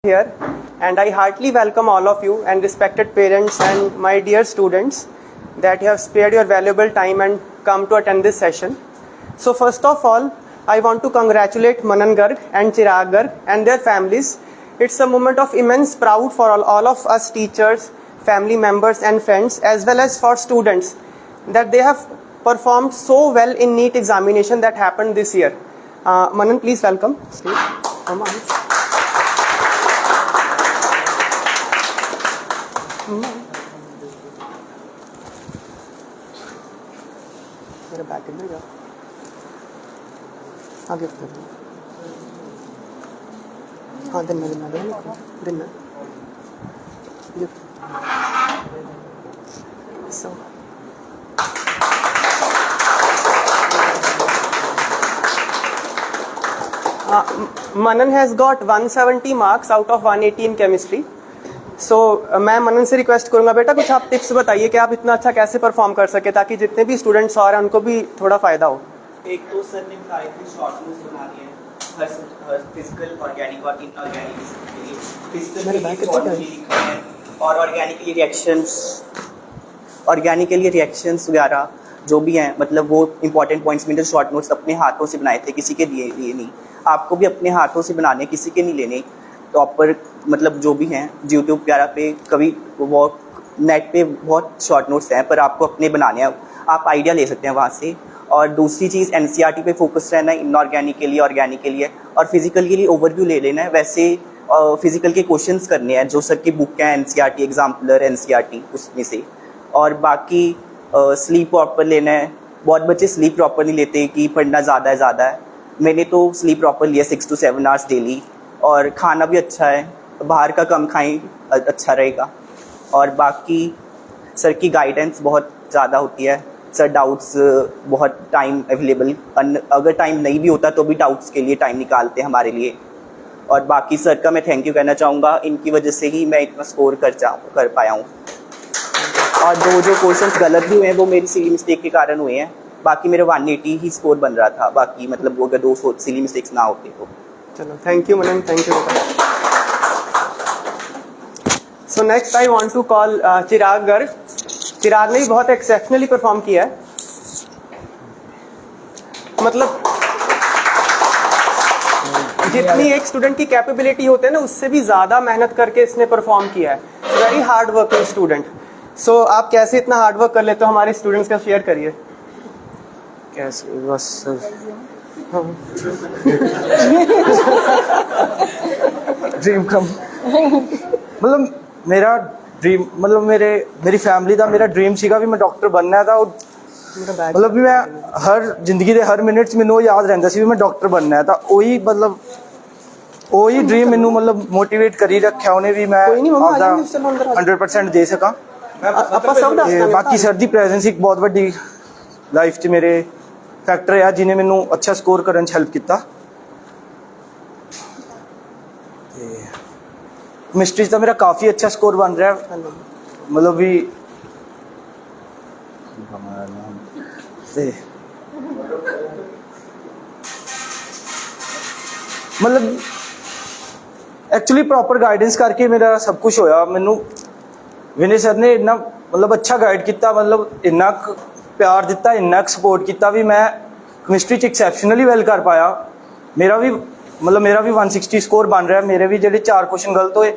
here, and I heartily welcome all of you and respected parents and my dear students that you have spared your valuable time and come to attend this session. So first of all, I want to congratulate Manan Garg and Chirag Garg and their families. It's a moment of immense pride for all of us teachers, family members and friends, as well as for students, that they have performed so well in NEET examination that happened this year. Manan, please welcome. Come on. मेरा bag किधर गया? आगे उतर दो। हाँ दिन में so Manan has got 170 marks out of 180 in chemistry. मैं मनन से रिक्वेस्ट करूंगा, बेटा कुछ आप टिप्स बताइए कि आप इतना अच्छा कैसे परफॉर्म कर सके ताकि जितने भी स्टूडेंट्स आ रहे हैं उनको भी थोड़ा फायदा हो। एक तो सर ने बताया कि शॉर्ट नोट्स बनानी है हर फिजिकल ऑर्गेनिक और इनऑर्गेनिक के लिए। फिजिकल और ऑर्गेनिक के लिए रिएक्शंस वगैरह जो भी हैं, मतलब वो इंपॉर्टेंट पॉइंट्स में शॉर्ट नोट्स अपने हाथों से बनाए थे, किसी के लिए नहीं। आपको भी अपने हाथों से बनाने, किसी के नहीं लेने। प्रॉपर मतलब जो भी हैं यूट्यूब वगैरह पे कभी वो नेट पे बहुत शॉर्ट नोट्स हैं, पर आपको अपने बनाने हैं, आप आइडिया ले सकते हैं वहाँ से। और दूसरी चीज़ एनसीईआरटी पे फोकस रहना है, इनऑर्गेनिक के लिए, ऑर्गेनिक के लिए, और फिजिकल के लिए ओवरव्यू ले लेना है। वैसे फिजिकल के क्वेश्चंस करने हैं जो सर की बुक है एनसीईआरटी एग्जाम्पलर एनसीईआरटी उसमें से। और बाकी स्लीप प्रॉपर लेना है। बहुत बच्चे स्लीप प्रॉपर नहीं लेते कि पढ़ना ज़्यादा है। मैंने तो स्लीप प्रॉपर लिया 6 to 7 आवर्स डेली। और खाना भी अच्छा है, बाहर का कम खाएं, अच्छा रहेगा। और बाकी सर की गाइडेंस बहुत ज़्यादा होती है। सर डाउट्स बहुत टाइम अवेलेबल, अगर टाइम नहीं भी होता तो भी डाउट्स के लिए टाइम निकालते हैं हमारे लिए। और बाकी सर का मैं थैंक यू कहना चाहूँगा, इनकी वजह से ही मैं इतना स्कोर कर पाया हूँ। और जो क्वेश्चंस गलत भी हुए हैं वो मेरी सिली मिस्टेक के कारण हुए हैं। बाकी मेरा 180 ही स्कोर बन रहा था। बाकी मतलब वो अगर 2 सिली मिस्टेक्स ना होते तो। चलो thank you Manan, thank you. So next I want to call Chirag Garg. Chirag ने भी बहुत एक्सेप्शनली परफॉर्म किया है। मतलब जितनी एक स्टूडेंट की कैपेबिलिटी होते हैं ना, उससे भी ज्यादा मेहनत करके इसने परफॉर्म किया है। Very hard working student. So आप कैसे इतना हार्ड वर्क कर लेते हो, हमारे स्टूडेंट्स का शेयर करिए। कैसे बस ड्रीम कम मतलब मेरा ड्रीम मतलब मेरी फैमिली का मेरा ड्रीम सीगा भी मैं डॉक्टर बनना था। मतलब भी मैं हर जिंदगी के हर मिनट मैनू याद रहता सी भी मैं डॉक्टर बनना है। तो वही ड्रीम मैनू मतलब मोटिवेट करी रखा उन्हें भी मैं 100% दे सका। बाकी सर दी प्रेजेंस एक बहुत बड़ी लाइफ च मेरे फैक्टर है जिन्हें मैनू अच्छा स्कोर करने च हेल्प किया। केमिस्ट्री का मेरा काफ़ी अच्छा स्कोर बन रहा है। मतलब भी मतलब एक्चुअली प्रॉपर गाइडेंस करके मेरा सब कुछ होया। मैनू विनय सर ने इन्ना मतलब अच्छा गाइड किया, मतलब इन्ना प्यार दिता, इन्ना सपोर्ट किया भी मैं केमिस्ट्री च एक्सैप्शनली वेल कर पाया। मेरा भी 160 स्कोर बन रहा है। मेरे भी जो 4 क्वेश्चन गलत होए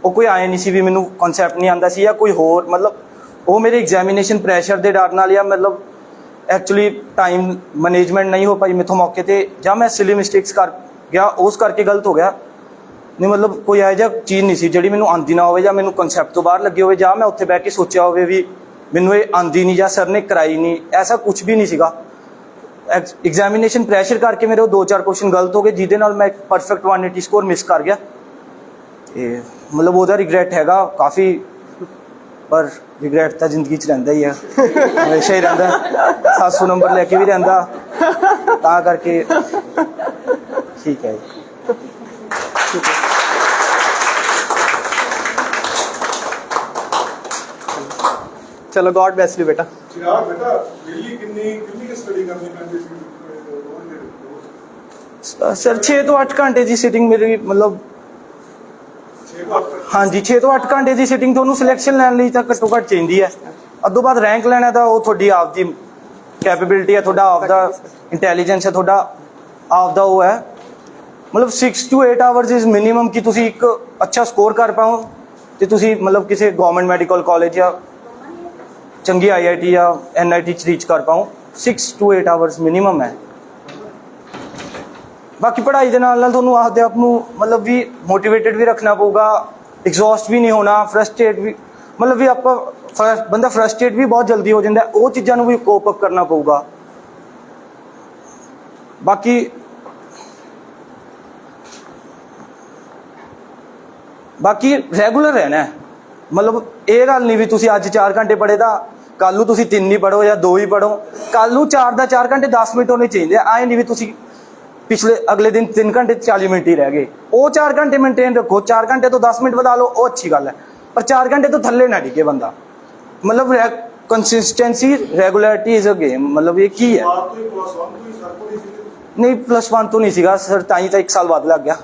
वो कोई आए नहीं सी भी मैनू कॉन्सैप्ट नहीं आता सी या कोई होर, मतलब वो मेरे एग्जामिनेशन प्रैशर के डर नाल या मतलब एक्चुअली टाइम मैनेजमेंट नहीं हो पाई मेथों मौके ते, ਜਾਂ मैं सिली मिस्टेक्स कर गया उस करके गलत हो गया। नहीं मतलब कोई ਇਹੋ ਜਿਹਾ चीज़ नहीं सी ਜਿਹੜੀ ਮੈਨੂੰ ਆਂਦੀ ਨਾ ਹੋਵੇ ਜਾਂ ਮੈਨੂੰ ਕਨਸੈਪਟ ਤੋਂ ਬਾਹਰ ਲੱਗੀ ਹੋਵੇ ਜਾਂ मैं ਉੱਥੇ ਬਹਿ ਕੇ ਸੋਚਿਆ ਹੋਵੇ ਵੀ ਮੈਨੂੰ ਇਹ ਆਂਦੀ ਨਹੀਂ ਜਾਂ ਸਰ ਨੇ ਕਰਾਈ ਨਹੀਂ। ऐसा कुछ भी नहीं ਸੀਗਾ। एग्जामिनेशन प्रैशर करके मेरे 2-4 क्वेश्चन गलत हो गए जिहदे नाल मैं परफेक्ट 180 स्कोर मिस कर गया। मतलब वो रिग्रेट हैगा काफ़ी, पर रिग्रेट तो जिंदगी च रहिंदा ही है, हमेशा ही रहिंदा। 700 नंबर लैके भी रहिंदा, तां करके ठीक है। चलो गॉड ब्लेस यू बेटा। चिराग बेटा डेली कितनी स्टडी करनी पैंदी सी? सर 6 ਤੋਂ 8 घंटे की सीटिंग मेरी मतलब हाँ जी 6 ਤੋਂ 8 ਘੰਟੇ ਦੀ ਸਿਟਿੰਗ ਤੁਹਾਨੂੰ ਸਿਲੈਕਸ਼ਨ ਲੈਣ ਲਈ ਤਾਂ ਘੱਟੋ ਘੱਟ ਚਾਹੀਦੀ ਹੈ। ਅੱਧੋਂ ਬਾਅਦ ਰੈਂਕ ਲੈਣਾ ਤਾਂ ਉਹ ਤੁਹਾਡੀ ਆਪ ਦੀ ਕੈਪੇਬਿਲਿਟੀ ਹੈ, ਤੁਹਾਡਾ ਆਪ ਦਾ ਇੰਟੈਲੀਜੈਂਸ ਹੈ, ਤੁਹਾਡਾ ਆਪ ਦਾ ਉਹ ਹੈ। ਮਤਲਬ 6 to 8 ਆਵਰਸ ਇਜ਼ ਮਿਨੀਮਮ ਕਿ ਤੁਸੀਂ ਇੱਕ ਅੱਛਾ ਸਕੋਰ ਕਰ ਪਾਓ ਤੇ ਤੁਸੀਂ ਮਤਲਬ ਕਿਸੇ ਗਵਰਨਮੈਂਟ ਮੈਡੀਕਲ ਕਾਲਜ ਜਾਂ ਚੰਗੀ IIT ਜਾਂ NIT ਚ ਰੀਚ ਕਰ ਪਾਓ। 6 to 8 ਆਵਰਸ ਮਿਨੀਮਮ ਹੈ। ਬਾਕੀ ਪੜ੍ਹਾਈ ਦੇ ਨਾਲ ਨਾਲ ਤੁਹਾਨੂੰ ਆਪਦੇ ਆਪ ਨੂੰ ਮਤਲਬ ਵੀ ਮੋਟੀਵੇਟਡ ਵੀ ਰੱਖਣਾ ਪਊਗਾ, ਐਗਜ਼ੌਸਟ ਵੀ ਨਹੀਂ ਹੋਣਾ, ਫਰਸਟ੍ਰੇਟ ਵੀ ਮਤਲਬ ਵੀ ਆਪਾਂ ਬੰਦਾ ਫਰਸਟ੍ਰੇਟ ਵੀ ਬਹੁਤ ਜਲਦੀ ਹੋ ਜਾਂਦਾ, ਉਹ ਚੀਜ਼ਾਂ ਨੂੰ ਵੀ ਕੋਪ ਅਪ ਕਰਨਾ ਪਊਗਾ। ਬਾਕੀ ਰੈਗੂਲਰ ਰਹਿਣਾ ਹੈ। ਮਤਲਬ ਇਹ ਗੱਲ ਨਹੀਂ ਵੀ ਤੁਸੀਂ ਅੱਜ 4 ਘੰਟੇ ਪੜ੍ਹੇ ਤਾਂ ਕੱਲ ਨੂੰ ਤੁਸੀਂ 3 ਹੀ ਪੜ੍ਹੋ ਜਾਂ 2 ਹੀ ਪੜ੍ਹੋ। ਕੱਲ ਨੂੰ 4 ਦਾ 4 ਘੰਟੇ 10 ਮਿੰਟ ਹੋਣੇ ਚਾਹੀਦੇ। ਐਂ ਨਹੀਂ ਵੀ ਤੁਸੀਂ ਪਿਛਲੇ ਅਗਲੇ ਦਿਨ 3 ਘੰਟੇ 40 ਮਿੰਟ ਹੀ ਰਹਿ ਗਏ। ਉਹ 4 ਘੰਟੇ ਮੇਨਟੇਨ ਰੱਖੋ। 4 ਘੰਟੇ ਤੋਂ 10 ਮਿੰਟ ਵਧਾ ਲਓ, ਉਹ ਅੱਛੀ ਗੱਲ ਹੈ, ਪਰ 4 ਘੰਟੇ ਤੋਂ ਥੱਲੇ ਨਾ ਡਿੱਗੇ ਬੰਦਾ। ਮਤਲਬ consistency regularity is a game. ਮਤਲਬ ਇਹ ਕੀ ਹੈ? ਨਹੀਂ +1 ਤੋਂ ਨਹੀਂ ਸੀਗਾ ਸਰ, ਤਾਂ ਹੀ ਤਾਂ 1 ਸਾਲ ਬਾਅਦ ਲੱਗ ਗਿਆ।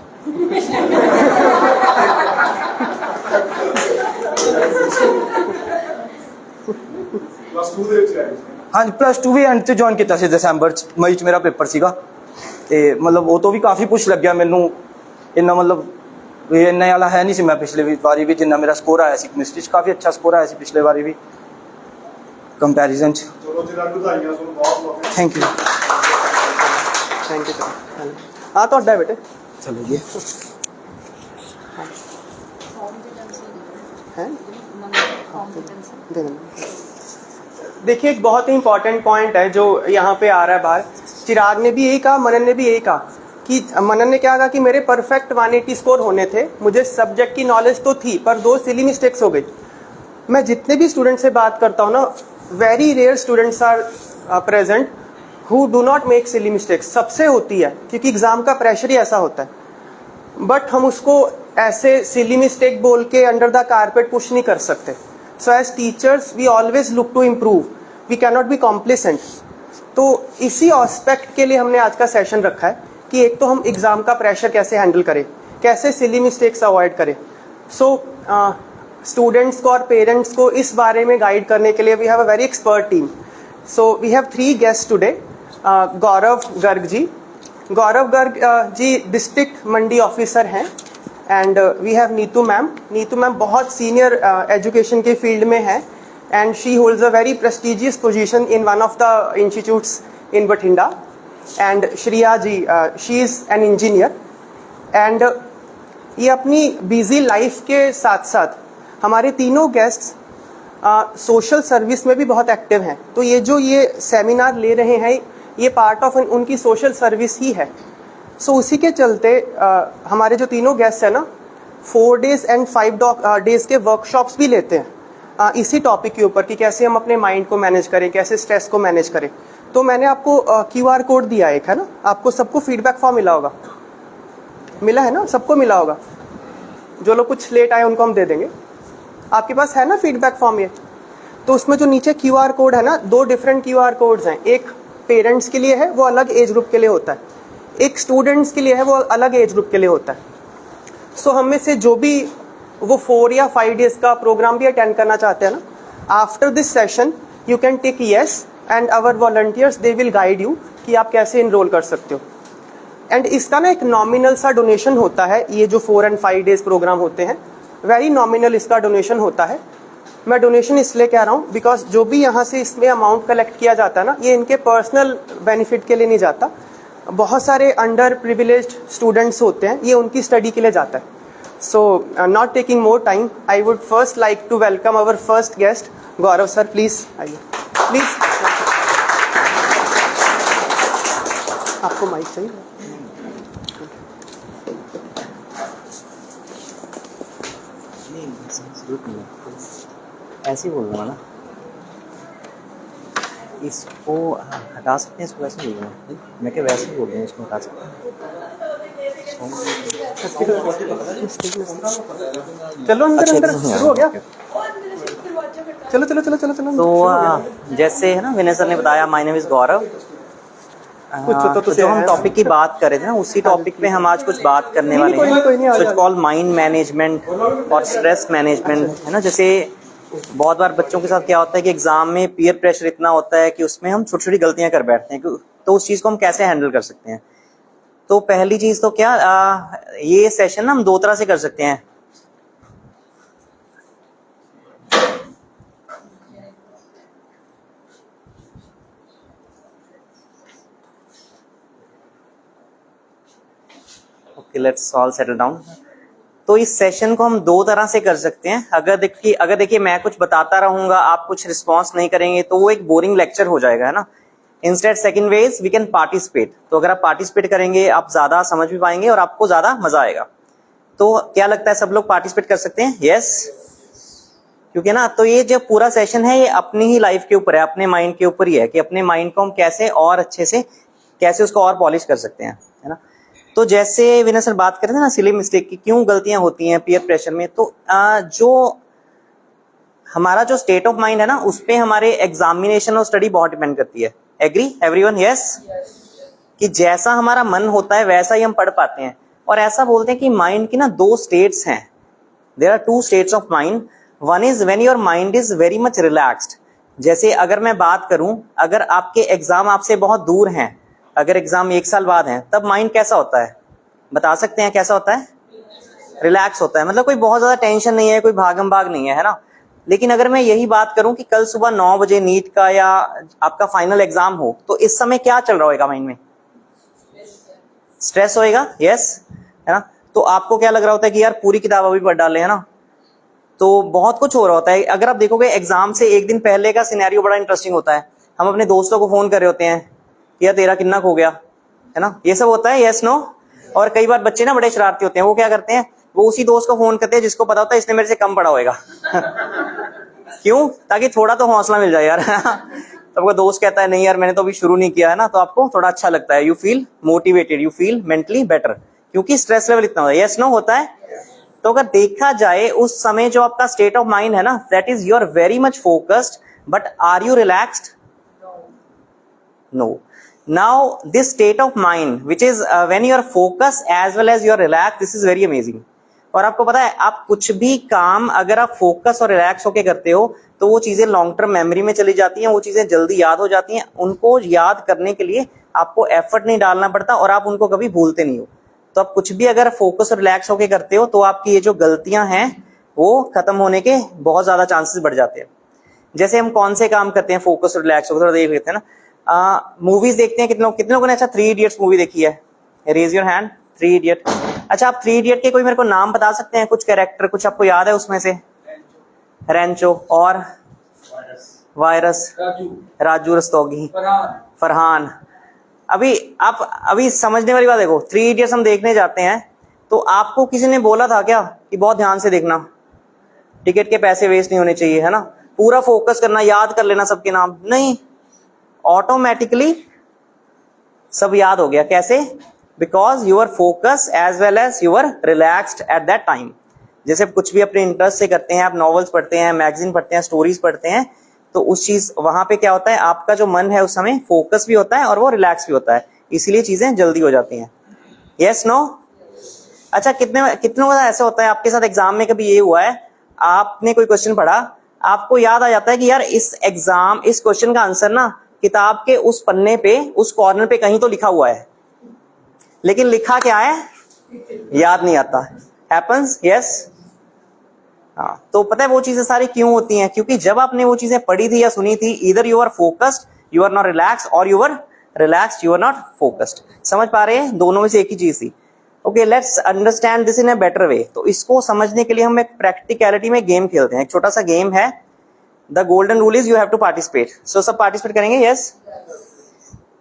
+2 ਦੇ ਵਿੱਚ ਹੈ। ਹਾਂਜੀ +2 ਵੀ ਐਂਡ 'ਚ ਜੁਆਇਨ ਕੀਤਾ ਸੀ ਦਸੰਬਰ 'ਚ, ਮਈ 'ਚ ਮੇਰਾ ਪੇਪਰ ਸੀਗਾ ਤੇ ਮਤਲਬ ਉਹ ਤੋਂ ਵੀ ਕਾਫੀ ਪੁਸ਼ ਲੱਗਿਆ ਮੈਨੂੰ। ਇੰਨਾ ਮਤਲਬ ਇੰਨੇ ਵਾਲਾ ਹੈ ਨਹੀਂ ਸੀ ਮੈਂ ਪਿਛਲੇ ਵਾਰੀ ਵੀ ਜਿੰਨਾ ਮੇਰਾ ਸਕੋਰ ਆਇਆ ਸੀ ਕੈਮਿਸਟਰੀ 'ਚ। ਕਾਫੀ ਅੱਛਾ ਸਕੋਰ ਆਇਆ ਸੀ ਪਿਛਲੇ ਵਾਰੀ ਵੀ ਕੰਪੈਰੀਜ਼ਨ 'ਚ। ਚਲੋ ਜੀ ਰੱਬ ਵਧਾਈਆਂ ਤੁਹਾਨੂੰ ਬਹੁਤ ਬਹੁਤ। ਥੈਂਕ ਯੂ हाँ तो अड्डा है बेटे। चलो जी हैं देखिए एक बहुत ही इंपॉर्टेंट पॉइंट है जो यहाँ पे आ रहा है बाहर। चिराग ने भी यही कहा, मनन ने भी यही कहा कि मनन ने क्या कहा कि मेरे परफेक्ट 180 स्कोर होने थे, मुझे सब्जेक्ट की नॉलेज तो थी पर 2 सिली मिस्टेक्स हो गई। मैं जितने भी स्टूडेंट से बात करता हूँ ना, very rare students are present who do not make silly mistakes. सबसे होती है क्योंकि एग्जाम का प्रेशर ही ऐसा होता है, बट हम उसको ऐसे सिली मिस्टेक बोल के अंडर द कारपेट पुश नहीं कर सकते। So as teachers we always look to improve, we can not be complacent. तो इसी एस्पेक्ट के लिए हमने आज का सेशन रखा है कि एक तो हम एग्जाम का प्रेशर कैसे हैंडल करें, कैसे सिली मिस्टेक्स अवॉइड करें। सो स्टूडेंट्स को और पेरेंट्स को इस बारे में गाइड करने के लिए we have a very expert team. So we have 3 guest today. Gaurav Garg ji, Gaurav Garg ji district mandi officer हैं। And we have Neetu ma'am. Neetu ma'am बहुत सीनियर एजुकेशन के फील्ड में है and she holds a very prestigious position in one of the institutes in Bathinda. And Shriya ji, she is an engineer. And ये अपनी busy life के साथ साथ हमारे तीनों गेस्ट्स सोशल सर्विस में भी बहुत एक्टिव हैं। तो ये जो ये सेमिनार ले रहे हैं ये पार्ट ऑफ उनकी सोशल सर्विस ही है। सो उसी के चलते हमारे जो तीनों गेस्ट हैं ना 4 days एंड 5 days के वर्कशॉप्स भी लेते हैं इसी टॉपिक के ऊपर कि कैसे हम अपने माइंड को मैनेज करें, कैसे स्ट्रेस को मैनेज करें। तो मैंने आपको QR कोड दिया एक, है ना, आपको सबको फीडबैक फॉर्म मिला होगा, मिला है ना, सबको मिला होगा। जो लोग कुछ लेट आए उनको हम दे देंगे। आपके पास है ना फीडबैक फॉर्म ये? तो उसमें जो नीचे QR कोड है ना, 2 डिफरेंट QR कोड्स हैं। एक पेरेंट्स के लिए है, वो अलग एज ग्रुप के लिए होता है। एक स्टूडेंट्स के लिए है, वो अलग एज ग्रुप के लिए होता है। सो हम में से जो भी वो 4 या 5 days का प्रोग्राम भी अटेंड करना चाहते हैं ना, after this session you can tick yes and our volunteers they will guide you कि आप कैसे इनरोल कर सकते हो। एंड इसका ना एक नॉमिनल सा डोनेशन होता है। ये जो 4 and 5 days प्रोग्राम होते हैं, वेरी नॉमिनल इसका डोनेशन होता है। मैं डोनेशन इसलिए कह रहा हूँ बिकॉज जो भी यहाँ से इसमें अमाउंट कलेक्ट किया जाता है ना, ये इनके पर्सनल बेनिफिट के लिए नहीं जाता। बहुत सारे अंडर प्रिविलेज्ड स्टूडेंट्स होते हैं, ये उनकी स्टडी के लिए जाता है। So not taking more time, I would first like to welcome our first guest Gaurav sir. Please आइए, प्लीज। आपको माइक चाहिए? ऐसे ही बोलूँगा ना, इसको हटा सकते हैं, इसको वैसे बोलूँगा मैं, क्या वैसे ही बोल रहे हैं, इसको हटा सकते हैं। चलो अंदर अच्छा, अंदर शुरू हो गया। चलो चलो चलो चलो चलो तो जैसे है ना विनय सर ने बताया, माय नेम इज़ गौरव। तो तुझे जो हम है। टॉपिक की बात कर रहे थे ना, उसी टॉपिक पे हम आज कुछ बात करने वाले कोई नहीं, आ हैं। जा। सो कॉल्ड माइंड मैनेजमेंट और स्ट्रेस मैनेजमेंट, है ना। जैसे बहुत बार बच्चों के साथ क्या होता है कि एग्जाम में पीयर प्रेशर इतना होता है कि उसमें हम छोटी छोटी गलतियां कर बैठते हैं, तो उस चीज को हम कैसे हैंडल कर सकते हैं। तो पहली चीज तो क्या, ये सेशन ना हम दो तरह से कर सकते हैं। Okay, let's all settle down. तो इस सेशन को हम दो तरह से कर सकते हैं। अगर देखिए मैं कुछ बताता रहूंगा, आप कुछ रिस्पॉन्स नहीं करेंगे, तो वो एक बोरिंग लेक्चर हो जाएगा, है ना। Instead second ways we can participate. तो अगर आप पार्टिसिपेट करेंगे, आप ज्यादा समझ भी पाएंगे और आपको ज्यादा मजा आएगा। तो क्या लगता है, सब लोग पार्टिसिपेट कर सकते हैं? यस, क्योंकि ना, तो ये जो पूरा सेशन है ये अपनी ही लाइफ के ऊपर है, अपने माइंड के ऊपर ही है कि अपने माइंड को हम कैसे और अच्छे से, कैसे उसको और पॉलिश कर सकते हैं, है ना। तो जैसे विनय सर बात करते हैं ना सिली मिस्टेक की, क्यों गलतियां होती हैं पीयर प्रेशर में, तो जो हमारा जो स्टेट ऑफ माइंड है ना, उस पे हमारे एग्जामिनेशन और स्टडी बहुत डिपेंड करती है। Agree everyone? यस। कि जैसा हमारा मन होता है वैसा ही हम पढ़ पाते हैं। और ऐसा बोलते हैं कि माइंड की ना दो स्टेट्स हैं। There are two states of mind. One is when your mind is very much relaxed. जैसे अगर मैं बात करूं, अगर आपके एग्जाम आपसे बहुत दूर हैं, अगर एग्जाम 1 साल बाद है, तब माइंड कैसा होता है, बता सकते हैं कैसा होता है? रिलैक्स होता है, मतलब कोई बहुत ज्यादा टेंशन नहीं है, कोई भागम भाग नहीं है ना। लेकिन अगर मैं यही बात करूं कि कल सुबह 9 बजे नीट का या आपका फाइनल एग्जाम हो, तो इस समय क्या चल रहा होगा माइंड में? स्ट्रेस होएगा, यस, है ना। तो आपको क्या लग रहा होता है कि यार पूरी किताब अभी पढ़ डाले, है ना। तो बहुत कुछ हो रहा होता है। अगर आप देखोगे एग्जाम से एक दिन पहले का सिनेरियो बड़ा इंटरेस्टिंग होता है। हम अपने दोस्तों को फोन कर रहे होते हैं, यार तेरा कितना खो गया, है ना, ये सब होता है, यस नो। और कई बार बच्चे ना बड़े शरारती होते हैं, वो क्या करते हैं, वो उसी दोस्त को फोन करते हैं जिसको पता होता है इसने मेरे से कम पढ़ा होगा। क्यों? ताकि थोड़ा तो हौसला मिल जाए यार। तो आपका दोस्त कहता है नहीं यार मैंने तो अभी शुरू नहीं किया, है ना, तो आपको थोड़ा अच्छा लगता है, you feel motivated, you feel mentally better, क्योंकि स्ट्रेस लेवल इतना होता है, यस नो होता है। तो अगर देखा जाए उस समय जो आपका स्टेट ऑफ माइंड है ना, that is you are very much focused, but are you relaxed? No. Now this state of mind which is when you are focused as well as you are relaxed, this is very amazing. और आपको पता है, आप कुछ भी काम अगर आप फोकस और रिलैक्स होके करते हो तो वो चीजें लॉन्ग टर्म मेमोरी में चली जाती हैं, वो चीजें जल्दी याद हो जाती हैं। उनको याद करने के लिए आपको एफर्ट नहीं डालना पड़ता और आप उनको कभी भूलते नहीं हो। तो आप कुछ भी अगर फोकस और रिलैक्स होके करते हो तो आपकी ये जो गलतियां हैं वो खत्म होने के बहुत ज्यादा चांसेस बढ़ जाते हैं। जैसे हम कौन से काम करते हैं फोकस और रिलैक्स होकर, थोड़ा देख लेते हैं ना। मूवीज देखते हैं, कितने लोगों ने अच्छा 3 इडियट्स मूवी देखी है? Raise your hand. 3 इडियट। अच्छा, आप 3 इडियट के कोई मेरे को नाम बता सकते हैं, कुछ कैरेक्टर कुछ आपको याद है उसमें से? रेंचो और वायरस, राजू रस्तोगी, फरहान। अभी समझने वाली बात देखो, 3 इडियट्स हम देखने जाते हैं तो आपको किसी ने बोला था क्या कि बहुत ध्यान से देखना, टिकट के पैसे वेस्ट नहीं होने चाहिए, है ना, पूरा फोकस करना, याद कर लेना सबके नाम? नहीं, ऑटोमेटिकली सब याद हो गया। कैसे? Because you are focus as well as you are relaxed at that time. जैसे कुछ भी अपने इंटरेस्ट से करते हैं, आप नॉवेल्स पढ़ते हैं, मैगजीन पढ़ते हैं, स्टोरीज पढ़ते हैं, तो उस चीज वहां पे क्या होता है, आपका जो मन है उस समय फोकस भी होता है और वो रिलैक्स भी होता है, इसीलिए चीजें जल्दी हो जाती हैं। Yes no? अच्छा, कितनों का ऐसा होता है आपके साथ एग्जाम में कभी ये हुआ है, आपने कोई क्वेश्चन पढ़ा, आपको याद आ जाता है कि यार इस क्वेश्चन का आंसर ना किताब के उस पन्ने पे, उस कॉर्नर पे कहीं तो लिखा हुआ है, लेकिन लिखा क्या है याद नहीं आता। Happens, yes. हाँ, तो पता है वो चीजें सारी क्यों होती हैं? क्योंकि जब आपने वो चीजें पढ़ी थी या सुनी थी, इधर you are focused, you are not relax, और you are relaxed, you are not focused. समझ पा रहे हैं? दोनों में से एक ही चीज थी। Okay, let's understand this in a better way. तो इसको समझने के लिए हम एक प्रैक्टिकलिटी में गेम खेलते हैं। एक छोटा सा गेम है, the golden rule is you have to participate. So सब पार्टिसिपेट करेंगे? यस।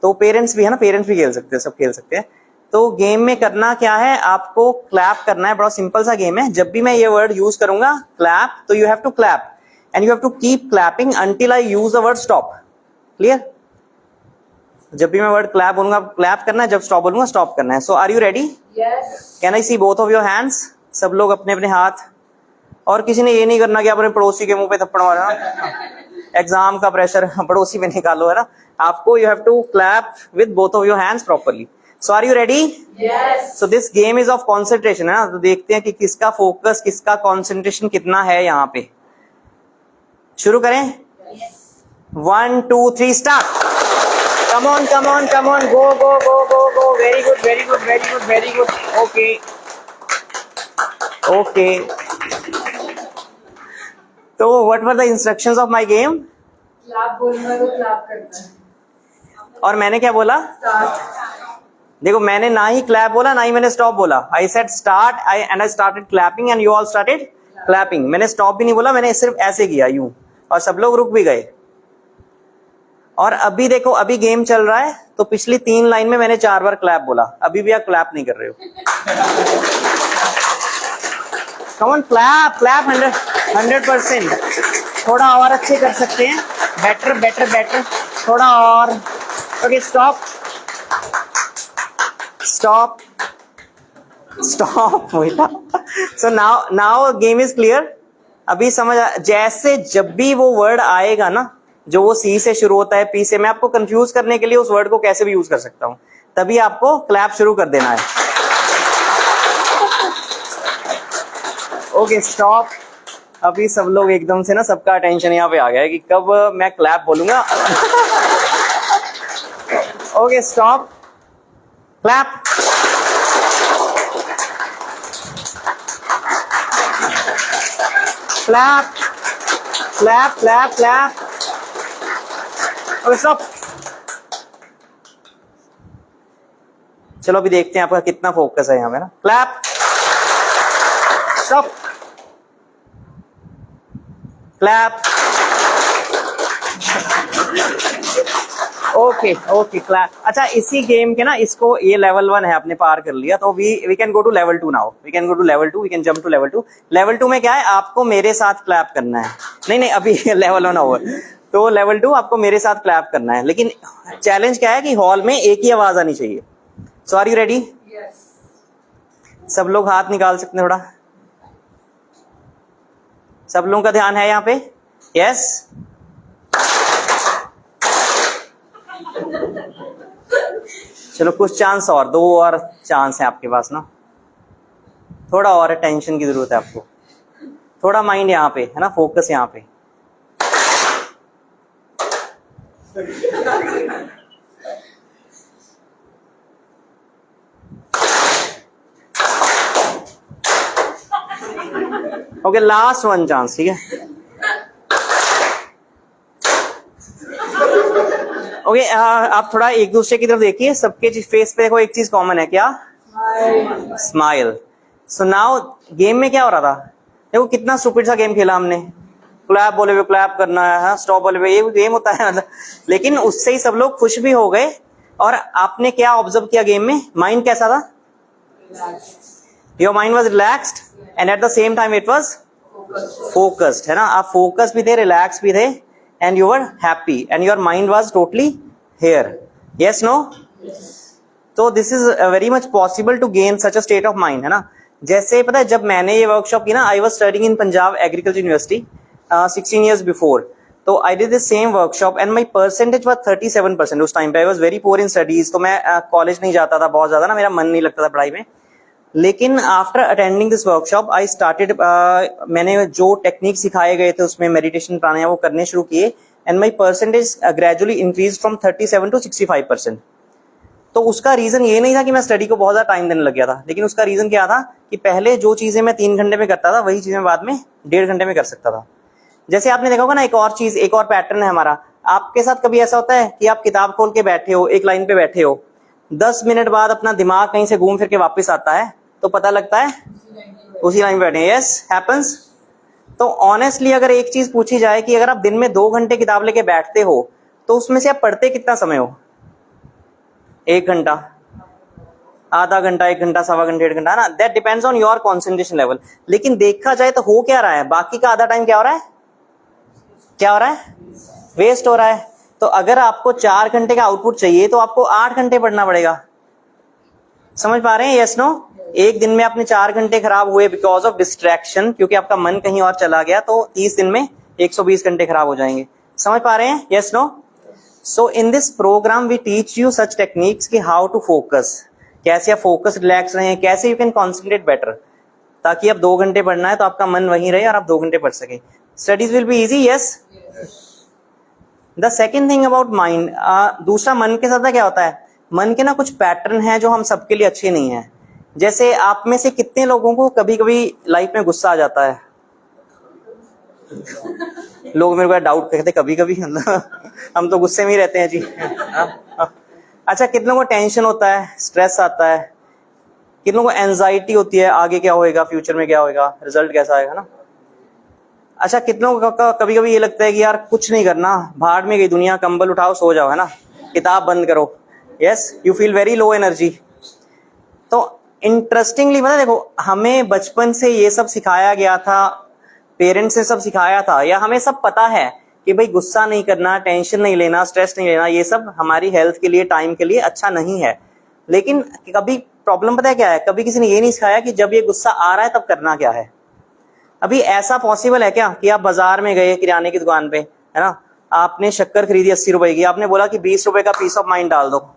तो पेरेंट्स भी है ना, पेरेंट्स भी खेल सकते हैं, सब खेल सकते हैं। तो गेम में करना क्या है, आपको क्लैप करना है। बड़ा सिंपल सा गेम है। जब भी मैं ये वर्ड यूज करूंगा क्लैप, तो you have to clap and you have to keep clapping until I use the word stop. Clear? जब भी मैं वर्ड क्लैप बोलूंगा क्लैप करना है, जब स्टॉप बोलूंगा स्टॉप करना है। So are you ready? Yes. Can I see both of your hands? सब लोग अपने अपने हाथ, और किसी ने ये नहीं करना कि अपने पड़ोसी के मुंह पे थप्पड़ मारना। एग्जाम का प्रेशर पड़ोसी में निकालो, है ना। आपको you have to clap with both of your hands properly. So are you ready? Yes. So this game is of concentration, है ना। तो देखते हैं कि किसका फोकस, किसका कॉन्सेंट्रेशन कितना है यहाँ पे। शुरू करें? 1 2 3 start. Come on come on come on, go go go go go, very good very good very good very good. Okay okay, तो what were the instructions of my game? Clap बोलना तो clap करना है। और मैंने क्या बोला? Start. देखो, मैंने ना ही क्लैप बोला ना ही मैंने स्टॉप बोला। I said start, I started clapping and you all started clapping. मैंने स्टॉप भी नहीं बोला, मैंने सिर्फ ऐसे किया यूं, और सब लोग रुक भी गए। और अभी देखो, अभी गेम चल रहा है, तो पिछली 3 लाइन में मैंने 4 बार क्लैप बोला, अभी भी आप क्लैप नहीं कर रहे हो। Come on, clap clap, 100%। थोड़ा और अच्छे कर सकते हैं, बेटर बेटर बेटर, थोड़ा और। ओके, स्टॉप स्टॉप स्टॉप बेटा। So now game is clear. अभी समझ जैसे जब भी वो वर्ड आएगा ना, जो वो सी से शुरू होता है, पी से, मैं आपको कंफ्यूज करने के लिए उस वर्ड को कैसे भी यूज कर सकता हूं, तभी आपको क्लैप शुरू कर देना है। Okay, stop. अभी सब लोग एकदम से ना, सबका अटेंशन यहाँ पे आ गया है कि कब मैं क्लैप बोलूंगा। Okay, stop, clap. Clap clap clap clap. Okay, stop. चलो अभी देखते हैं आपका कितना फोकस है यहाँ पे ना। Clap, stop, clap. Okay okay, clap. अच्छा, इसी गेम के ना, इसको ये लेवल 1 है, आपने पार कर लिया, तो we can go to level 2 now. We can go to level 2, we can jump to level 2। Level 2 में क्या है, आपको मेरे साथ क्लैप करना है। नहीं, अभी लेवल 1 ओवर, तो लेवल 2 आपको मेरे साथ क्लैप करना है। लेकिन चैलेंज क्या है कि हॉल में एक ही आवाज आनी चाहिए। सो आर यू रेडी? यस। सब लोग हाथ निकाल सकते हैं थोड़ा? सब लोगों का ध्यान है यहाँ पे? यस। चलो कुछ चांस और, 2 और चांस है आपके पास ना। थोड़ा और अटेंशन की जरूरत है आपको, थोड़ा माइंड यहाँ पे है ना, फोकस यहाँ पे। ओके, लास्ट 1 चांस, ठीक है। ओके, आप थोड़ा एक दूसरे की तरफ देखिए, सबके फेस पे देखो, एक चीज कॉमन है, क्या? स्माइल। सो नाउ गेम में क्या हो रहा था, देखो कितना स्टूपिड सा गेम खेला हमने। क्लैप बोले हुए क्लैप करना है, स्टॉप बोले हुए, ये गेम होता है मतलब। लेकिन उससे ही सब लोग खुश भी हो गए। और आपने क्या ऑब्जर्व किया गेम में? माइंड कैसा था? Your mind was relaxed and at the same time it was focused, है ना। आप फोकस भी थे, रिलैक्स भी थे, and you were happy and your mind was totally here. Yes, no? तो this is very much possible to gain such a state of mind, है ना। जैसे पता है, जब मैंने ये वर्कशॉप की ना, I was studying in Punjab Agriculture University 16 years before. तो I did the same workshop and my percentage was 37% उस टाइम पे। I was very poor in studies, तो मैं कॉलेज नहीं जाता था बहुत ज्यादा ना, मेरा मन नहीं लगता था पढ़ाई में। लेकिन after attending this workshop I started, मैंने जो टेक्निक सिखाए गए थे उसमें मेडिटेशन प्राणायाम वो करने शुरू किए, and my percentage gradually increase from 37 to 65%। तो उसका रीजन ये नहीं था कि मैं स्टडी को बहुत ज्यादा टाइम देने लग गया था, लेकिन उसका रीजन क्या था कि पहले जो चीजें मैं 3 घंटे में करता था, वही चीजें बाद में 1.5 घंटे में कर सकता था। जैसे आपने देखा होगा ना, एक और चीज, एक और पैटर्न है हमारा। आपके साथ कभी ऐसा होता है कि आप किताब खोल के बैठे हो, एक लाइन पे बैठे हो, 10 मिनट बाद अपना दिमाग कहीं से घूम फिर के वापस आता है, तो पता लगता है उसी लाइन पे बैठे हैं। Yes, happens. तो ऑनेस्टली अगर एक चीज पूछी जाए कि अगर आप दिन में 2 घंटे किताब लेके बैठते हो, तो उसमें से आप पढ़ते कितना समय हो? 1 घंटा, आधा घंटा, 1 घंटा, सवा घंटा, 1.5 घंटा ना। That depends on your concentration level. लेकिन देखा जाए तो हो क्या रहा है, बाकी का आधा टाइम क्या हो रहा है? क्या हो रहा है? वेस्ट हो रहा है। तो अगर आपको 4 घंटे का आउटपुट चाहिए, तो आपको 8 घंटे पढ़ना पड़ेगा। समझ पा रहे हैं? Yes, no? एक दिन में अपने 4 घंटे खराब हुए बिकॉज ऑफ डिस्ट्रैक्शन, क्योंकि आपका मन कहीं और चला गया, तो 30 दिन में 120 घंटे खराब हो जाएंगे। समझ पा रहे हैं? Yes no? So in this program we teach you such techniques कि हाउ टू फोकस, कैसे आप फोकस रिलैक्स रहें, कैसे यू कैन कॉन्सेंट्रेट बेटर, ताकि आप 2 घंटे पढ़ना है तो आपका मन वहीं रहे और आप 2 घंटे पढ़ सके. Studies will be easy. Yes. The second thing about mind, दूसरा मन के साथ क्या होता है, मन के ना कुछ पैटर्न है जो हम सबके लिए अच्छे नहीं है. जैसे आप में से कितने लोगों को कभी कभी लाइफ में गुस्सा आ जाता है? लोग मेरे को डाउट करते कभी कभी हम तो गुस्से में ही रहते हैं जी. अच्छा, कितनों को टेंशन होता है, स्ट्रेस आता है, कितनों को एंजाइटी होती है, आगे क्या होएगा, फ्यूचर में क्या होएगा, रिजल्ट कैसा आएगा ना. अच्छा, कितनों का कभी कभी ये लगता है कि यार कुछ नहीं करना, भाड़ में गई दुनिया, कंबल उठाओ सो जाओ, है ना, किताब बंद करो. Yes, you feel very low energy. तो इंटरेस्टिंगली पता, देखो हमें बचपन से ये सब सिखाया गया था, पेरेंट्स ने सब सिखाया था, या हमें सब पता है कि भाई गुस्सा नहीं करना, टेंशन नहीं लेना, स्ट्रेस नहीं लेना, ये सब हमारी हेल्थ के लिए, टाइम के लिए अच्छा नहीं है. लेकिन कभी प्रॉब्लम पता है क्या है, कभी किसी ने ये नहीं सिखाया कि जब ये गुस्सा आ रहा है तब करना क्या है. अभी ऐसा पॉसिबल है क्या कि आप बाजार में गए किराने की दुकान पे, है ना, आपने शक्कर खरीदी 80 रुपए की, आपने बोला कि 20 रुपए का पीस ऑफ माइंड डाल दो?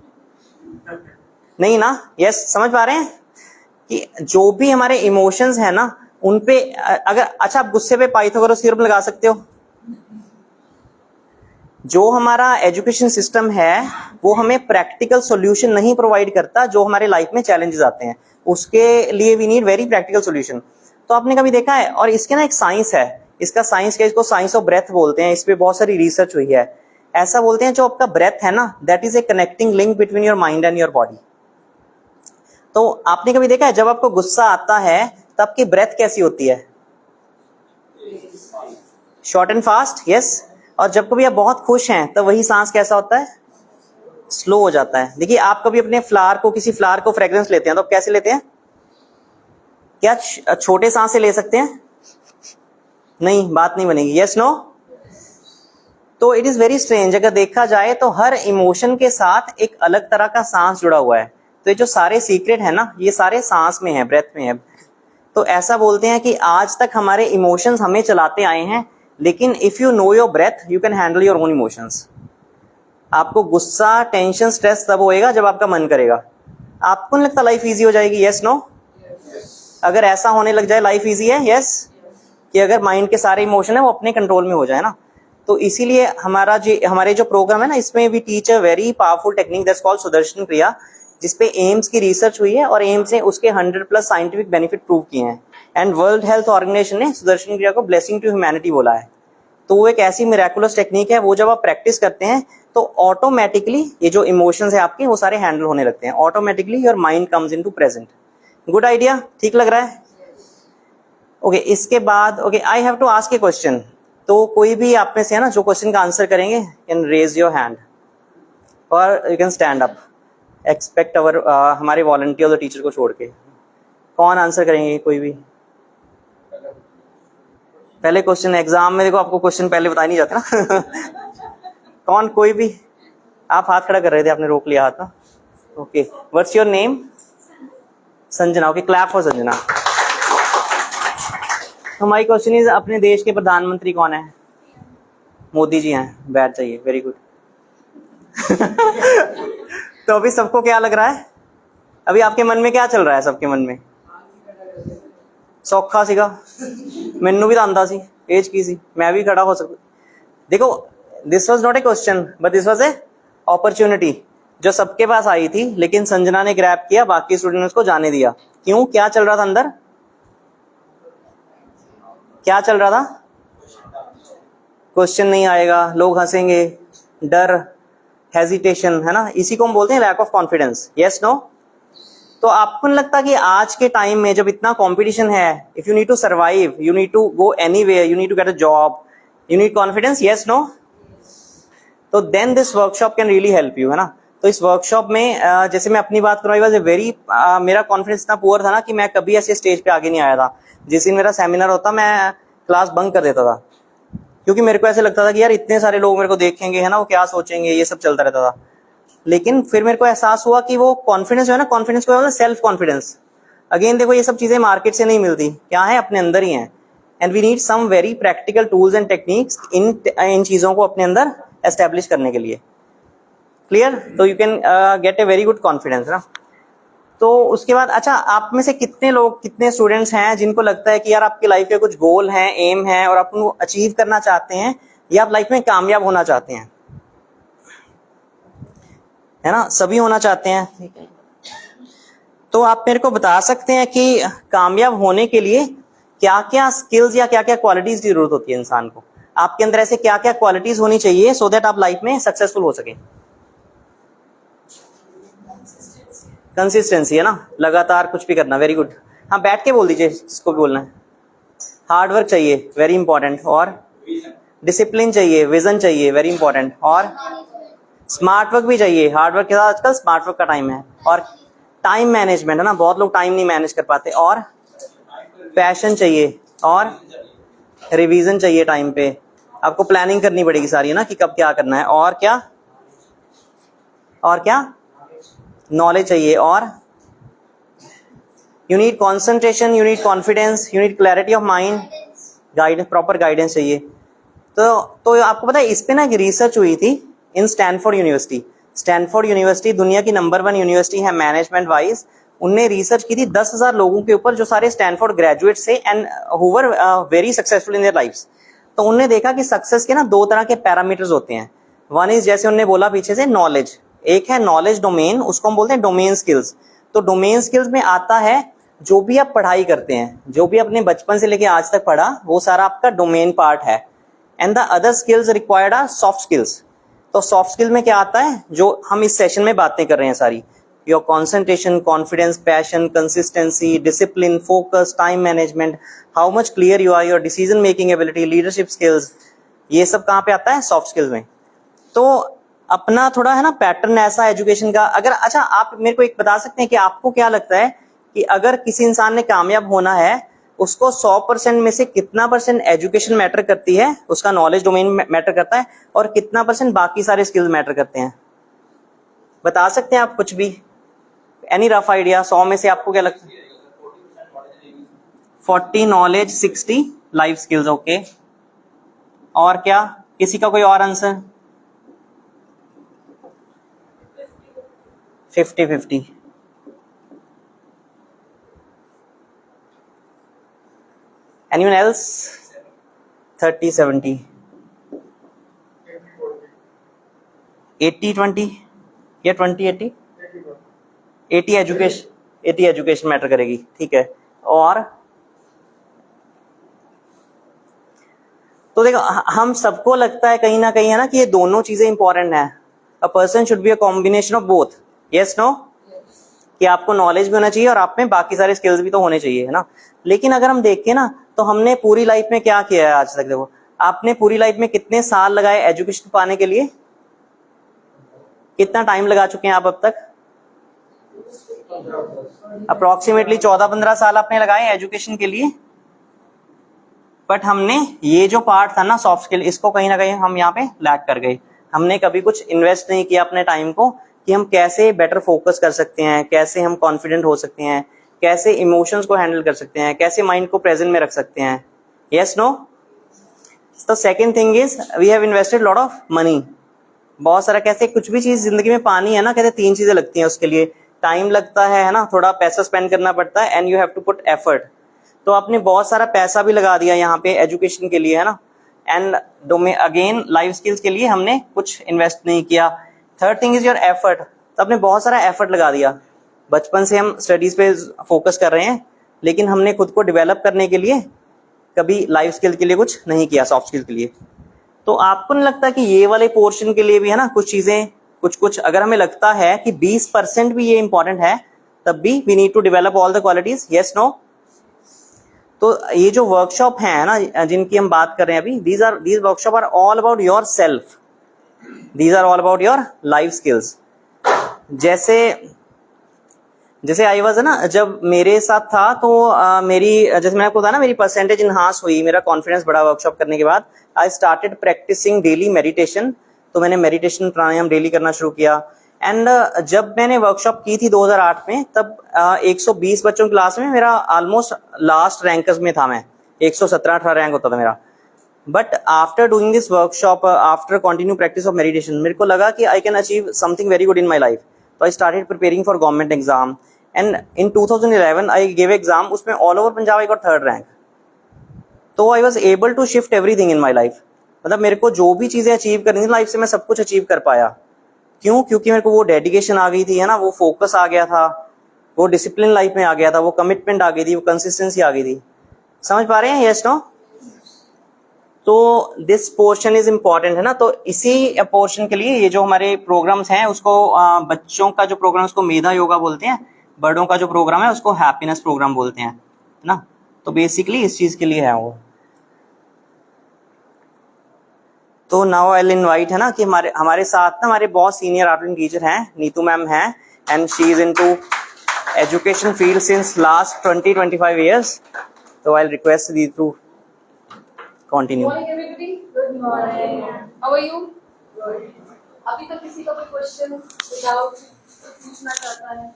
नहीं ना. यस, समझ पा रहे हैं कि जो भी हमारे इमोशंस है ना, उनपे अगर, अच्छा आप गुस्से पे पाइथागोरस थ्योरम लगा सकते हो. जो हमारा एजुकेशन सिस्टम है वो हमें प्रैक्टिकल सॉल्यूशन नहीं प्रोवाइड करता जो हमारे लाइफ में चैलेंजेस आते हैं, उसके लिए we need very practical solution. तो आपने कभी देखा है, और इसके ना एक साइंस है, इसका साइंस क्या, इसको साइंस ऑफ ब्रेथ बोलते हैं, इस पे बहुत सारी रिसर्च हुई है. ऐसा बोलते हैं जो आपका ब्रेथ है ना, that is a connecting link between your mind and your body. तो आपने कभी देखा है जब आपको गुस्सा आता है तब आपकी ब्रेथ कैसी होती है? Short and fast. यस. और जब कभी आप बहुत खुश हैं तब वही सांस कैसा होता है? स्लो हो जाता है. देखिए, आप कभी अपने फ्लावर को, किसी फ्लावर को फ्रेग्रेंस लेते हैं तो आप कैसे लेते हैं? क्या छोटे सांस से ले सकते हैं? नहीं, बात नहीं बनेगी. Yes no? तो इट इज वेरी स्ट्रेंज, अगर देखा जाए तो हर इमोशन के साथ एक अलग तरह का सांस जुड़ा हुआ है. तो ये जो सारे सीक्रेट है ना, ये सारे सांस में है, ब्रेथ में है. तो ऐसा बोलते हैं कि आज तक हमारे इमोशंस हमें चलाते आए हैं, लेकिन if you know your breath you can handle your own emotions. आपको गुस्सा, टेंशन, स्ट्रेस तब होएगा जब आपका मन करेगा. आपको नहीं लगता लाइफ इजी हो जाएगी? Yes no? अगर ऐसा होने लग जाए लाइफ इजी है. यस, कि अगर माइंड के सारे इमोशन है वो अपने कंट्रोल में हो जाए ना. तो इसीलिए हमारे जो प्रोग्राम है ना, इसमें we teach a very powerful technique that's called Sudarshan Kriya, जिसपे एम्स की रिसर्च हुई है और एम्स ने उसके 100+ साइंटिफिक बेनिफिट प्रूव किए हैं. एंड वर्ल्ड हेल्थ ऑर्गेनाइजेशन ने सुदर्शन क्रिया को ब्लेसिंग टू ह्यूमैनिटी बोला है. तो वो एक ऐसी मिरेकुलस टेक्निक है, वो जब आप प्रैक्टिस करते हैं तो ऑटोमेटिकली ये जो इमोशंस है आपके वो सारे हैंडल होने लगते हैं. Automatically your mind comes into present. Good idea? ठीक लग रहा है? ओके, इसके बाद okay, I have to ask a question. तो कोई भी आप में से है ना जो क्वेश्चन का आंसर करेंगे, कैन रेज योर हैंड और you can stand up. Expect our हमारे वॉलंटियर और टीचर को छोड़ के कौन आंसर करेंगे? कोई भी पहले क्वेश्चन, एग्जाम में देखो आपको क्वेश्चन पहले बताए नहीं जाते ना. कौन? कोई भी? आप हाथ खड़ा कर रहे थे, आपने रोक लिया हाथ ना. Okay, what's your name? Sanjana. Okay, clap for Sanjana. हमारी क्वेश्चन इज, अपने देश के प्रधानमंत्री कौन है? मोदी जी हैं. बैठ जाइए. Very good. तो अभी सबको क्या लग रहा है? अभी आपके मन में क्या चल रहा है? सबके मन में सौखा सीगा, मैनू भी तो आंदा सी, एज की सी, मैं भी खड़ा हो सकता. देखो, this was not a question but this was a opportunity जो सबके पास आई थी, लेकिन संजना ने ग्रैब किया, बाकी स्टूडेंट्स को जाने दिया. क्यों? क्या चल रहा था अंदर? क्या चल रहा था? क्वेश्चन नहीं आएगा, लोग हंसेंगे, डर, हेजिटेशन, है ना, इसी को हम बोलते हैं lack of confidence. Yes no? तो आपको नहीं लगता कि आज के टाइम में जब इतना कंपटीशन है, if you need to survive, you need to go anywhere, you need to get a job, you need confidence? Yes no? तो then this workshop can really help you, है ना. तो इस वर्कशॉप में जैसे मैं अपनी बात करूँ, मेरा कॉन्फिडेंस इतना पुअर था ना कि मैं कभी ऐसे स्टेज पे आगे नहीं आया था. जिस दिन मेरा सेमिनार होता मैं क्लास बंक कर देता था, क्योंकि मेरे को ऐसे लगता था कि यार इतने सारे लोग मेरे को देखेंगे, है ना, वो क्या सोचेंगे, ये सब चलता रहता था. लेकिन फिर मेरे को एहसास हुआ कि वो कॉन्फिडेंस जो है ना, कॉन्फिडेंस को सेल्फ कॉन्फिडेंस. अगेन देखो, ये सब चीजें मार्केट से नहीं मिलती, क्या है, अपने अंदर ही है. And we need some very practical tools and techniques इन चीज़ों को अपने अंदर एस्टेब्लिश करने के लिए। क्लियर? तो you can get a very good confidence ना। तो उसके बाद अच्छा, आप में से कितने लोग, कितने स्टूडेंट्स हैं जिनको लगता है कि यार आपकी लाइफ के कुछ गोल हैं, एम हैं और आप उनको अचीव करना चाहते हैं या आप लाइफ में कामयाब होना चाहते हैं? है ना, सभी होना चाहते हैं। तो आप मेरे को बता सकते हैं कि कामयाब होने के लिए क्या क्या स्किल्स या क्या क्या क्वालिटीज की जरूरत होती है इंसान को? आपके अंदर ऐसे क्या क्या क्वालिटीज होनी चाहिए सो दैट आप लाइफ में सक्सेसफुल हो सके? कंसिस्टेंसी है ना, लगातार कुछ भी करना। Very good. हाँ, बैठ के बोल दीजिए जिसको भी बोलना है। हार्ड वर्क चाहिए, वेरी इंपॉर्टेंट। और डिसिप्लिन चाहिए, विजन चाहिए, वेरी इंपॉर्टेंट। और स्मार्ट वर्क भी चाहिए। हार्ड वर्क के साथ आजकल स्मार्ट वर्क का टाइम है। और टाइम मैनेजमेंट है ना, बहुत लोग टाइम नहीं मैनेज कर पाते। और पैशन चाहिए और रिवीजन चाहिए टाइम पे। आपको प्लानिंग करनी पड़ेगी सारी, है ना, कि कब क्या करना है। और क्या? और क्या? नॉलेज चाहिए। और you need concentration, you need confidence, you need clarity of mind, guidance, proper guidance चाहिए। तो आपको पता है इस पे ना एक रिसर्च हुई थी in Stanford university. Stanford university दुनिया की नंबर 1 यूनिवर्सिटी है मैनेजमेंट वाइज। उनने रिसर्च की थी 10,000 लोगों के ऊपर जो सारे स्टैनफोर्ड ग्रेजुएट से and who were very successful in their lives. तो उन्होंने देखा कि सक्सेस के ना 2 तरह के पैरामीटर्स होते हैं। वन इज, जैसे उन्होंने बोला पीछे से, नॉलेज। एक है नॉलेज डोमेन, उसको हम बोलते हैं डोमेन स्किल्स। तो डोमेन स्किल्स में आता है जो भी आप पढ़ाई करते हैं, जो भी अपने बचपन से लेके आज तक पढ़ा, वो सारा आपका डोमेन पार्ट है। And the other skills required are soft skills. तो सॉफ्ट स्किल में क्या आता है, जो हम इस सेशन में बातें कर रहे हैं सारी, your concentration, confidence, passion, consistency, discipline, focus, time management, how much clear you are, your decision making ability, leadership skills, ये सब कहाँ पे आता है? सॉफ्ट स्किल्स में। तो अपना थोड़ा है ना पैटर्न ऐसा एजुकेशन का। अगर अच्छा, आप मेरे को एक बता सकते हैं कि आपको क्या लगता है कि अगर किसी इंसान ने कामयाब होना है, उसको 100% में से कितना परसेंट एजुकेशन मैटर करती है, उसका नॉलेज डोमेन मैटर करता है, और कितना परसेंट बाकी सारे स्किल्स मैटर करते हैं? बता सकते हैं आप कुछ भी? Any rough idea? 100 में से आपको क्या लगता है? 40 नॉलेज, 60 लाइफ स्किल्स। ओके, और क्या? किसी का कोई और आंसर? 50-50। Anyone else? 30-70, 80-20 या 20-80? 80 एजुकेशन मैटर करेगी, ठीक है। और तो देखो, हम सबको लगता है कहीं ना कहीं, है ना, कि ये दोनों चीजें इंपॉर्टेंट है। A person should be a combination of both. Yes, no? कि आपको नॉलेज भी होना चाहिए और आप में बाकी सारे स्किल्स भी तो होने चाहिए, है ना। लेकिन अगर हम देखें ना, तो हमने पूरी लाइफ में क्या किया है आज तक? देखो, आपने पूरी लाइफ में कितने साल लगाए एजुकेशन पाने के लिए? कितना टाइम लगा चुके हैं आप अब तक? अप्रोक्सीमेटली 14-15 साल आपने लगाए एजुकेशन के लिए। बट हमने ये जो पार्ट था ना, सॉफ्ट स्किल, इसको कहीं ना कहीं हम यहाँ पे लैक कर गए। हमने कभी कुछ इन्वेस्ट नहीं किया अपने टाइम को कि हम कैसे बेटर फोकस कर सकते हैं, कैसे हम कॉन्फिडेंट हो सकते हैं, कैसे इमोशंस को हैंडल कर सकते हैं, कैसे माइंड को प्रेजेंट में रख सकते हैं। Yes, no? तो second thing is we have invested lot of money. बहुत सारा, कैसे कुछ भी चीज जिंदगी में पानी है ना, कहते 3 चीजें लगती हैं उसके लिए। टाइम लगता है ना, थोड़ा पैसा स्पेंड करना पड़ता है, and you have to put effort. तो आपने बहुत सारा पैसा भी लगा दिया यहाँ पे एजुकेशन के लिए, है ना। एंड अगेन लाइफ स्किल्स के लिए हमने कुछ इन्वेस्ट नहीं किया। Third thing is your effort. तो आपने बहुत सारा एफर्ट लगा दिया। बचपन से हम स्टडीज पे फोकस कर रहे हैं, लेकिन हमने खुद को डेवलप करने के लिए कभी लाइफ स्किल के लिए कुछ नहीं किया, सॉफ्ट स्किल के लिए। तो आपको नहीं लगता कि ये वाले पोर्शन के लिए भी, है ना, कुछ चीजें, कुछ अगर हमें लगता है कि 20% भी ये इंपॉर्टेंट है, तब भी we need to develop all the qualities? Yes, no? तो ये जो वर्कशॉप है ना, जिनकी हम बात कर रहे हैं अभी, these workshop are all about your self, these are all about your life skills. जैसे आई वाज, है ना, जब मेरे साथ था तो मेरी, जैसे मैंने आपको बताया ना, मेरी परसेंटेज इनहांस हुई, मेरा कॉन्फिडेंस बढ़ा वर्कशॉप करने के बाद। I started practicing daily meditation. तो मैंने मेडिटेशन, प्राणायाम डेली करना शुरू किया। एंड जब मैंने वर्कशॉप की थी 2008 में, तब 120 बच्चों की क्लास में मेरा ऑलमोस्ट लास्ट रैंकर्स में था मैं। 117-18 रैंक होता था मेरा। But after doing this workshop, after continue practice of meditation, मेरे को लगा कि I can achieve something very good in my life. तो I started preparing for government exam and in 2011 I give exam, उसमें all over Punjab I got 3rd rank. तो I was able to shift everything in my life. मतलब मेरे को जो भी चीजें achieve करनी थी लाइफ से, मैं सब कुछ अचीव कर पाया। क्यों? क्योंकि मेरे को वो डेडिकेशन आ गई थी, है ना, वो फोकस आ गया था, वो डिसिप्लिन लाइफ में आ गया था, वो कमिटमेंट आ गई थी, वो कंसिस्टेंसी आ गई थी। समझ पा रहे हैं? Yes no? तो दिस पोर्शन इज इम्पोर्टेंट, है ना। तो इसी पोर्शन के लिए ये जो हमारे प्रोग्राम्स हैं उसको बच्चों का जो प्रोग्राम उसको मेधा योगा बोलते हैं, बड़ों का जो प्रोग्राम है उसको हैप्पीनेस प्रोग्राम बोलते हैं, है ना। तो बेसिकली इस चीज के लिए है वो। तो नाउ आई विल इनवाइट, है ना, कि हमारे साथ ना हमारे बहुत सीनियर आर्ट टीचर हैं, नीतू मैम हैं, and she is into education field since last 20-25 years. So I'll request these to continue. Good morning, everybody. Good morning. How are you? Good. अभी तक किसी का कोई क्वेश्चन विदाउट पूछना चाहता है?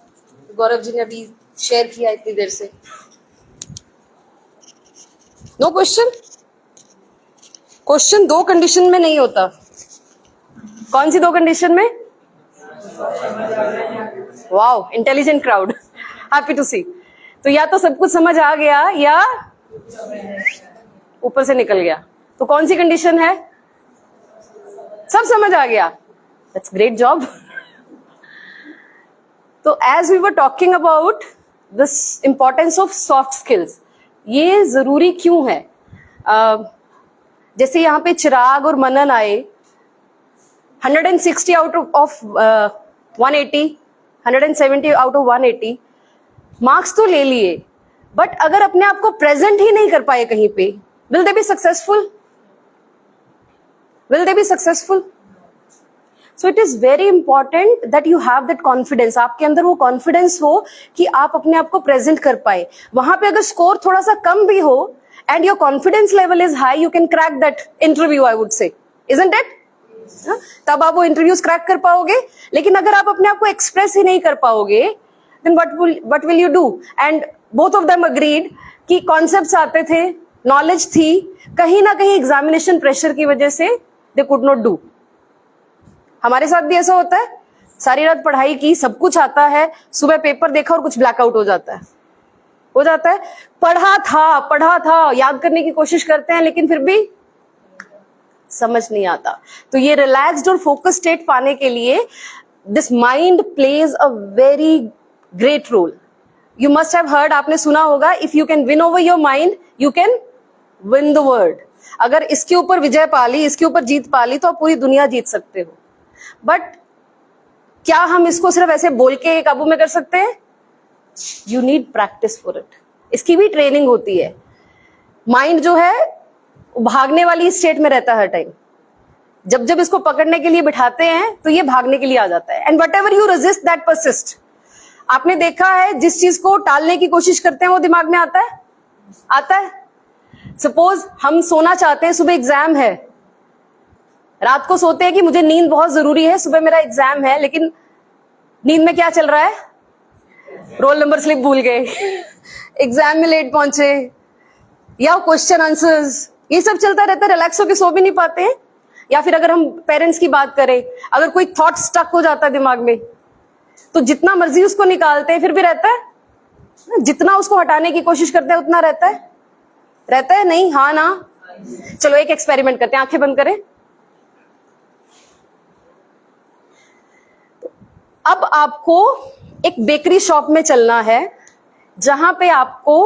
गौरव जी ने अभी शेयर किया इतनी देर से। No question? क्वेश्चन 2 कंडीशन में नहीं होता। कौन सी 2 कंडीशन में? Wow, intelligent crowd, happy to see. तो या तो सब कुछ समझ आ गया या ऊपर से निकल गया। तो कौन सी कंडीशन है? सब समझ आ गया। That's great job. तो as we were talking about this importance of soft skills, ये जरूरी क्यों है? जैसे यहाँ पे चिराग और मनन आए, 160 out of 180, 170 out of 180 marks तो ले लिए, बट अगर अपने आप को प्रेजेंट ही नहीं कर पाए कहीं पे, will they be successful? Will they be successful? So it is very important that you have that confidence, आपके अंदर वो कॉन्फिडेंस हो कि आप अपने आप को प्रेजेंट कर पाए। वहां पे अगर स्कोर थोड़ा सा कम भी हो and your confidence level is high, you can crack that interview, I would say, isn't it? तब आप वो इंटरव्यूज क्रैक कर पाओगे। लेकिन अगर आप अपने आप को एक्सप्रेस ही नहीं कर पाओगे, then what will you do? And both of them agreed कि कॉन्सेप्ट्स आते थे, नॉलेज थी, कहीं ना कहीं एग्जामिनेशन प्रेशर की वजह से they could not do। हमारे साथ भी ऐसा होता है, सारी रात पढ़ाई की, सब कुछ आता है, सुबह पेपर देखा और कुछ ब्लैकआउट हो जाता है, पढ़ा था, याद करने की कोशिश करते हैं लेकिन फिर भी समझ नहीं आता। तो ये रिलैक्स्ड और फोकस स्टेट पाने के लिए this mind plays a very great role. You must have heard, आपने सुना होगा, if you can win over your mind you can win the world. अगर इसके ऊपर विजय पा ली, इसके ऊपर जीत पा ली, तो आप पूरी दुनिया जीत सकते हो। बट क्या हम इसको सिर्फ ऐसे बोल के काबू में कर सकते हैं? You need practice for it. इसकी भी ट्रेनिंग होती है। माइंड जो है भागने वाली स्टेट में रहता है हर टाइम। जब जब इसको पकड़ने के लिए बिठाते हैं तो ये भागने के लिए आ जाता है। And what ever you resist that persist. आपने देखा है, जिस चीज को टालने की कोशिश करते हैं वो दिमाग में आता है। सपोज हम सोना चाहते हैं, सुबह एग्जाम है, रात को सोते हैं कि मुझे नींद बहुत जरूरी है, सुबह मेरा एग्जाम है, लेकिन नींद में क्या चल रहा है? रोल नंबर स्लिप भूल गए, एग्जाम में लेट पहुंचे, या क्वेश्चन आंसर्स, ये सब चलता रहता है। रिलैक्स होकर सो भी नहीं पाते हैं। या फिर अगर हम पेरेंट्स की बात करें, अगर कोई थॉट स्टक हो जाता है दिमाग में, तो जितना मर्जी उसको निकालते हैं फिर भी रहता है। जितना उसको हटाने की कोशिश करते हैं उतना रहता है नहीं? हाँ ना? चलो एक एक्सपेरिमेंट करते हैं, आंखें बंद करें। अब आपको एक बेकरी शॉप में चलना है, जहां पे आपको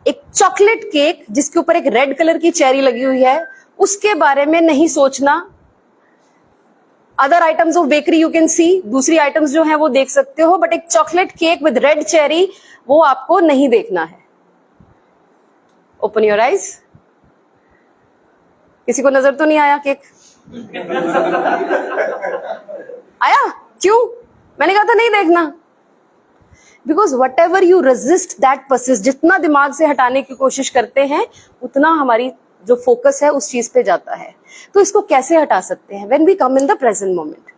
एक चॉकलेट केक जिसके ऊपर एक रेड कलर की चेरी लगी हुई है, उसके बारे में नहीं सोचना। Other items of bakery you can see, दूसरी आइटम्स जो है वो देख सकते हो, बट एक chocolate cake with red cherry वो आपको नहीं देखना है। Open your eyes. किसी को नजर तो नहीं आया केक? आया? क्यों? मैंने कहा था नहीं देखना। Because what ever you resist that persist, जितना दिमाग से हटाने की कोशिश करते हैं उतना हमारी जो फोकस है उस चीज पे जाता है। तो इसको कैसे हटा सकते हैं? When we come in the present moment,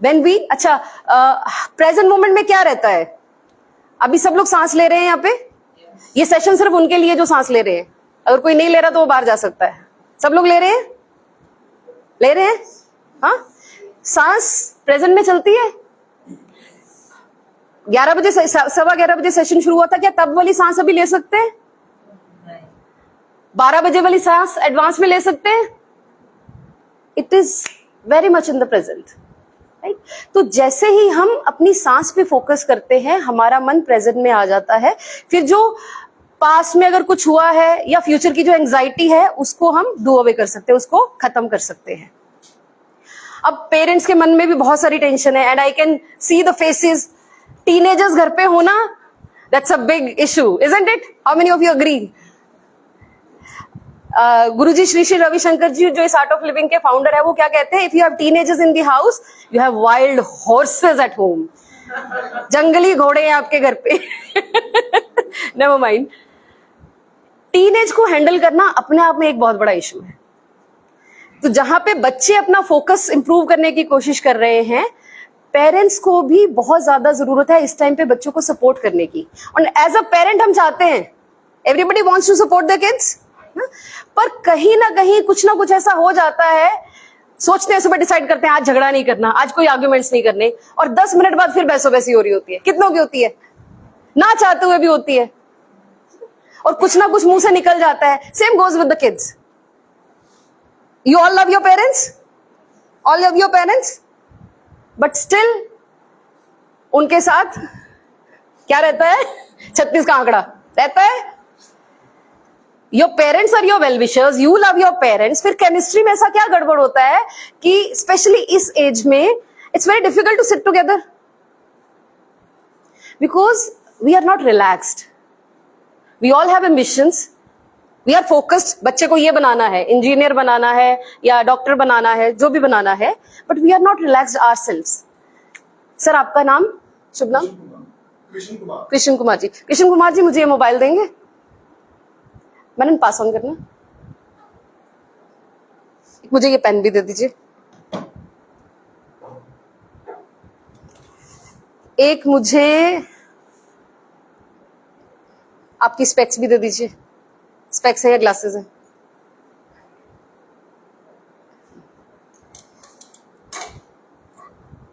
when we, अच्छा प्रेजेंट मोमेंट में क्या रहता है? अभी सब लोग सांस ले रहे हैं यहाँ पे, ये सेशन सिर्फ उनके लिए जो सांस ले रहे हैं, अगर कोई नहीं ले रहा तो वो बाहर जा सकता है। सब लोग ले रहे हैं? ले रहे हैं? हाँ, सांस प्रेजेंट में चलती है। 11 बजे 11:15 बजे सेशन शुरू हुआ था, क्या तब वाली सांस अभी ले सकते हैं? 12 बजे वाली सांस एडवांस में ले सकते हैं? It is very much in the present, right? तो जैसे ही हम अपनी सांस पे फोकस करते हैं, हमारा मन प्रेजेंट में आ जाता है। फिर जो पास्ट में अगर कुछ हुआ है या फ्यूचर की जो एंजाइटी है, उसको हम डू अवे कर सकते हैं, उसको खत्म कर सकते हैं। अब पेरेंट्स के मन में भी बहुत सारी टेंशन है, and I can see the faces. Teenagers घर पे होना, that's a big issue, isn't it? How many of you agree? Guruji Shri Shri Ravishankar ji, जो इस आर्ट ऑफ लिविंग के फाउंडर है, वो क्या कहते हैं? If you have teenagers in the house, you have wild horses at home. जंगली घोड़े हैं आपके घर पे। Never mind. टीनेज को हैंडल करना अपने आप में एक बहुत बड़ा इशू है। तो जहां पे बच्चे अपना फोकस इंप्रूव करने की कोशिश कर रहे हैं, पेरेंट्स को भी बहुत ज्यादा जरूरत है इस टाइम पे बच्चों को सपोर्ट करने की। और एज अ पेरेंट हम चाहते हैं, everybody wants to support the kids, पर कहीं ना कहीं कुछ ना कुछ ऐसा हो जाता है, सोचते हैं, सुबह डिसाइड करते हैं आज झगड़ा नहीं करना, आज कोई आर्ग्यूमेंट्स नहीं करने, और 10 मिनट बाद फिर बहसोबहसी हो रही होती है। कितनों की होती है? ना चाहते हुए भी होती है, और कुछ ना कुछ मुंह से निकल जाता है। Same goes with the kids. You all love your parents? All love your parents? But still, उनके साथ क्या रहता है? 36 का आंकड़ा रहता है। Your parents are your well-wishers, you love your parents। फिर केमिस्ट्री में ऐसा क्या गड़बड़ होता है कि स्पेशली इस एज में it's very difficult to sit together because we are not relaxed. We all have ambitions. We are focused, बच्चे को ये बनाना है, इंजीनियर बनाना है या डॉक्टर बनाना है, जो भी बनाना है, but we are not relaxed ourselves. Sir, आपका नाम, शुभ नाम? कृष्ण कुमार। कृष्ण कुमार जी। कृष्ण कुमार जी, मुझे ये मोबाइल देंगे? मैंने पास ऑन करना। मुझे ये पेन भी दे दीजिए। एक मुझे आपकी स्पेक्स भी दे दीजिए। स्पेक्स है या ग्लासेस है?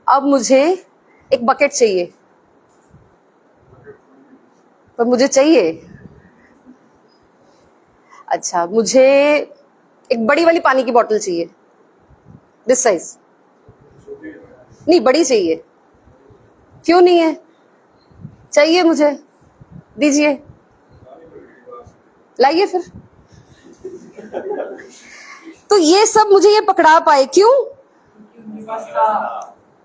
अब मुझे एक बकेट चाहिए, पर मुझे चाहिए। अच्छा, मुझे एक बड़ी वाली पानी की बोतल चाहिए, दिस साइज। नहीं, बड़ी चाहिए। क्यों नहीं है? चाहिए मुझे, दीजिए, लाइए फिर। तो ये सब मुझे ये पकड़ा पाए, क्यों?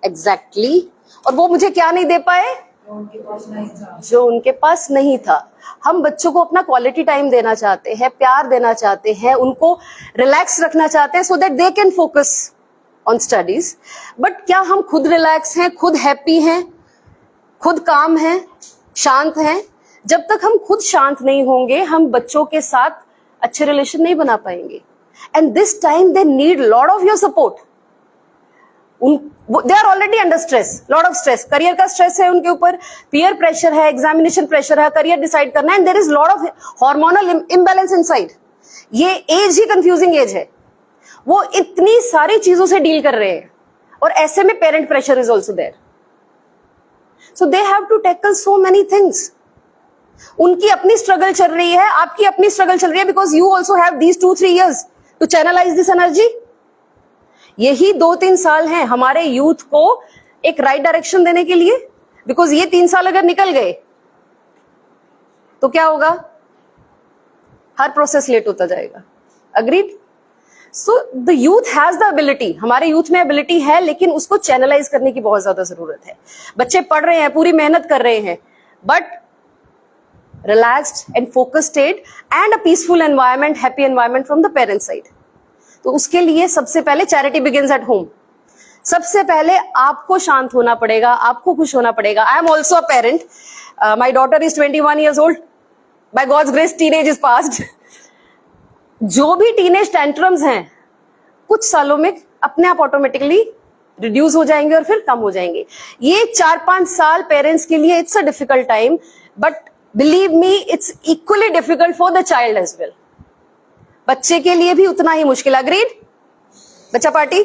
एग्जैक्टली। और वो मुझे क्या नहीं दे पाए? जो उनके पास नहीं था। हम बच्चों को अपना क्वालिटी टाइम देना चाहते हैं, प्यार देना चाहते हैं, उनको रिलैक्स रखना चाहते हैं, so that they can focus on studies. But क्या हम खुद रिलैक्स हैं, खुद हैप्पी हैं, खुद काम हैं, शांत हैं? जब तक हम खुद शांत नहीं होंगे, हम बच्चों के साथ अच्छे रिलेशन नहीं बना पाएंगे। And this time they need lot of your support. They are already under stress, lot of stress, career का स्ट्रेस है उनके ऊपर, पीयर प्रेशर है, एग्जामिनेशन प्रेशर है, करियर डिसाइड करना है, and there is lot of hormonal imbalance inside. ये age ही कंफ्यूजिंग एज है, वो इतनी सारी चीजों से डील कर रहे हैं, और ऐसे में parent pressure is also there. So they have to tackle so many things. उनकी अपनी स्ट्रगल चल रही है, आपकी अपनी स्ट्रगल चल रही है, because you also have these 2-3 years to channelise this energy. यही 2-3 साल हैं हमारे यूथ को एक राइट डायरेक्शन देने के लिए, बिकॉज ये 3 साल अगर निकल गए तो क्या होगा? हर प्रोसेस लेट होता जाएगा। Agreed? So the youth has the ability, हमारे यूथ में एबिलिटी है, लेकिन उसको चैनलाइज करने की बहुत ज्यादा जरूरत है। बच्चे पढ़ रहे हैं, पूरी मेहनत कर रहे हैं, but relaxed and focused state and a peaceful environment, happy environment from the parent side. तो उसके लिए सबसे पहले charity begins at home. सबसे पहले आपको शांत होना पड़ेगा, आपको खुश होना पड़ेगा। I am also a parent. My daughter is 21 years old. By God's grace, teenage is past. जो भी teenage tantrums हैं, कुछ सालों में अपने आप ऑटोमेटिकली रिड्यूस हो जाएंगे और फिर कम हो जाएंगे। ये 4-5 साल पेरेंट्स के लिए it's a difficult time, but believe me, it's equally difficult for the child as well. बच्चे के लिए भी उतना ही मुश्किल। अग्रीड बच्चा पार्टी?